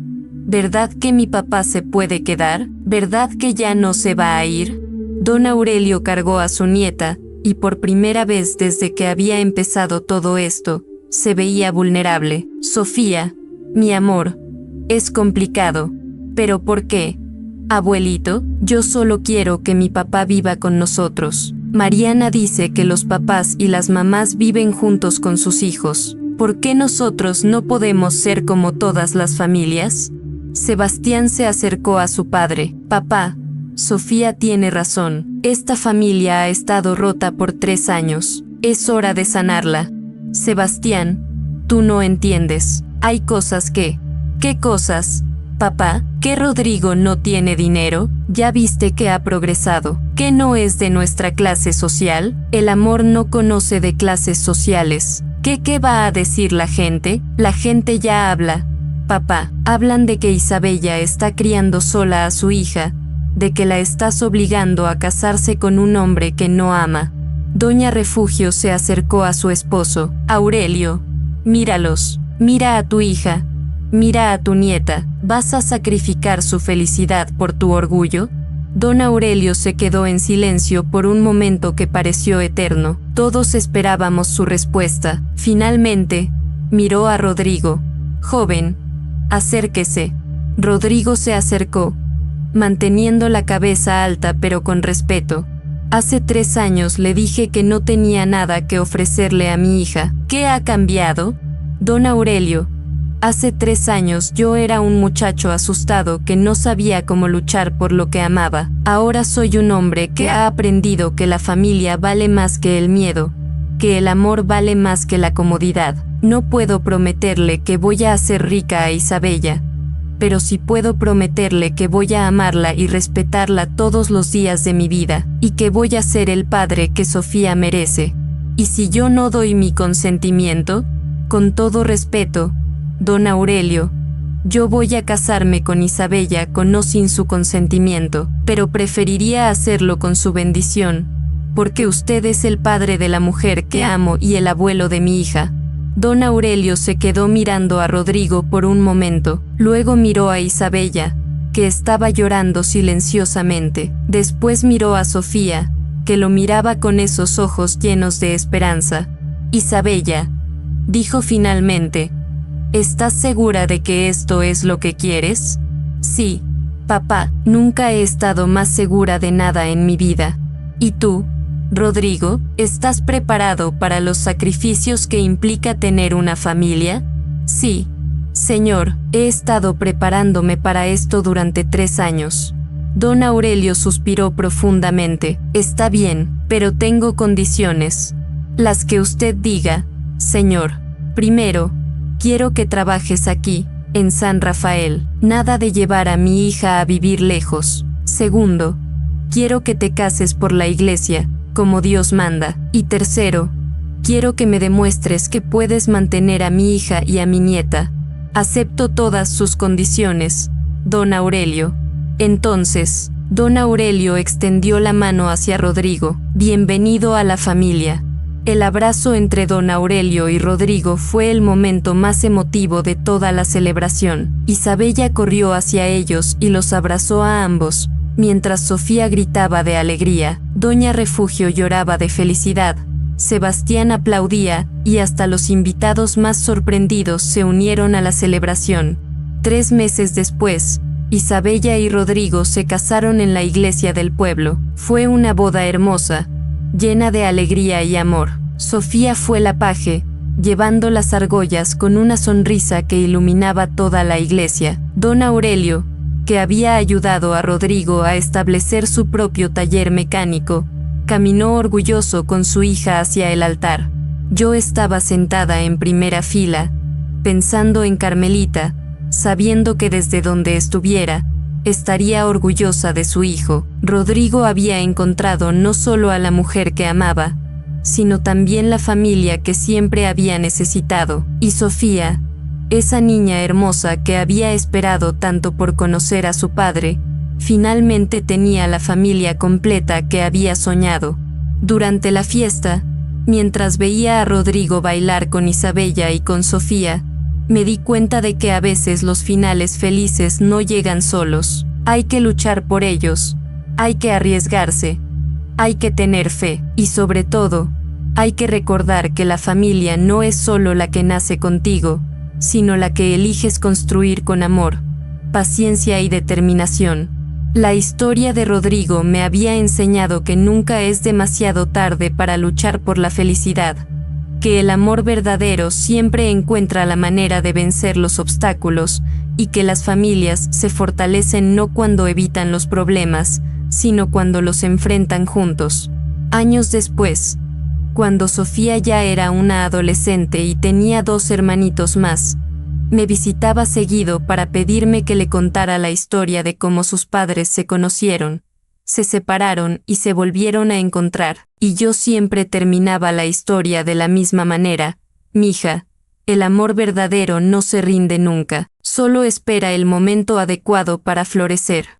¿Verdad que mi papá se puede quedar? ¿Verdad que ya no se va a ir? Don Aurelio cargó a su nieta, y por primera vez desde que había empezado todo esto, se veía vulnerable. Sofía, mi amor, es complicado. ¿Pero por qué? Abuelito, yo solo quiero que mi papá viva con nosotros. Mariana dice que los papás y las mamás viven juntos con sus hijos. ¿Por qué nosotros no podemos ser como todas las familias? Sebastián se acercó a su padre. Papá, Sofía tiene razón. Esta familia ha estado rota por 3 años. Es hora de sanarla. Sebastián, tú no entiendes. Hay cosas que... ¿Qué cosas? Papá, ¿que Rodrigo no tiene dinero? Ya viste que ha progresado. ¿Que no es de nuestra clase social? El amor no conoce de clases sociales. ¿Qué va a decir la gente? La gente ya habla. Papá, hablan de que Isabella está criando sola a su hija, de que la estás obligando a casarse con un hombre que no ama. Doña Refugio se acercó a su esposo. Aurelio, míralos, mira a tu hija, mira a tu nieta. ¿Vas a sacrificar su felicidad por tu orgullo? Don Aurelio se quedó en silencio por un momento que pareció eterno. Todos esperábamos su respuesta. Finalmente, miró a Rodrigo. Joven, acérquese. Rodrigo se acercó, manteniendo la cabeza alta pero con respeto. Hace 3 años le dije que no tenía nada que ofrecerle a mi hija. ¿Qué ha cambiado? Don Aurelio, hace 3 años yo era un muchacho asustado que no sabía cómo luchar por lo que amaba. Ahora soy un hombre que ha aprendido que la familia vale más que el miedo, que el amor vale más que la comodidad. No puedo prometerle que voy a hacer rica a Isabella, pero sí puedo prometerle que voy a amarla y respetarla todos los días de mi vida, y que voy a ser el padre que Sofía merece. Y si yo no doy mi consentimiento, con todo respeto, don Aurelio, yo voy a casarme con Isabella con o sin su consentimiento, pero preferiría hacerlo con su bendición, porque usted es el padre de la mujer que amo y el abuelo de mi hija. Don Aurelio se quedó mirando a Rodrigo por un momento, luego miró a Isabella, que estaba llorando silenciosamente. Después miró a Sofía, que lo miraba con esos ojos llenos de esperanza. Isabella, dijo finalmente, ¿estás segura de que esto es lo que quieres? Sí, papá, nunca he estado más segura de nada en mi vida. ¿Y tú? Rodrigo, ¿estás preparado para los sacrificios que implica tener una familia? Sí, señor, he estado preparándome para esto durante 3 años. Don Aurelio suspiró profundamente. Está bien, pero tengo condiciones. Las que usted diga, señor. Primero, quiero que trabajes aquí, en San Rafael. Nada de llevar a mi hija a vivir lejos. Segundo, quiero que te cases por la iglesia, como Dios manda. Y tercero, quiero que me demuestres que puedes mantener a mi hija y a mi nieta. Acepto todas sus condiciones, don Aurelio. Entonces, don Aurelio extendió la mano hacia Rodrigo. Bienvenido a la familia. El abrazo entre don Aurelio y Rodrigo fue el momento más emotivo de toda la celebración. Isabella corrió hacia ellos y los abrazó a ambos, mientras Sofía gritaba de alegría. Doña Refugio lloraba de felicidad. Sebastián aplaudía, y hasta los invitados más sorprendidos se unieron a la celebración. 3 meses después, Isabella y Rodrigo se casaron en la iglesia del pueblo. Fue una boda hermosa, llena de alegría y amor. Sofía fue la paje, llevando las argollas con una sonrisa que iluminaba toda la iglesia. Don Aurelio, que había ayudado a Rodrigo a establecer su propio taller mecánico, caminó orgulloso con su hija hacia el altar. Yo estaba sentada en primera fila, pensando en Carmelita, sabiendo que desde donde estuviera, estaría orgullosa de su hijo. Rodrigo había encontrado no solo a la mujer que amaba, sino también la familia que siempre había necesitado. Y Sofía, esa niña hermosa que había esperado tanto por conocer a su padre, finalmente tenía la familia completa que había soñado. Durante la fiesta, mientras veía a Rodrigo bailar con Isabella y con Sofía, me di cuenta de que a veces los finales felices no llegan solos. Hay que luchar por ellos, hay que arriesgarse, hay que tener fe, y sobre todo, hay que recordar que la familia no es solo la que nace contigo, sino la que eliges construir con amor, paciencia y determinación. La historia de Rodrigo me había enseñado que nunca es demasiado tarde para luchar por la felicidad, que el amor verdadero siempre encuentra la manera de vencer los obstáculos, y que las familias se fortalecen no cuando evitan los problemas, sino cuando los enfrentan juntos. Años después, cuando Sofía ya era una adolescente y tenía 2 hermanitos más, me visitaba seguido para pedirme que le contara la historia de cómo sus padres se conocieron, se separaron y se volvieron a encontrar. Y yo siempre terminaba la historia de la misma manera: mija, el amor verdadero no se rinde nunca, solo espera el momento adecuado para florecer.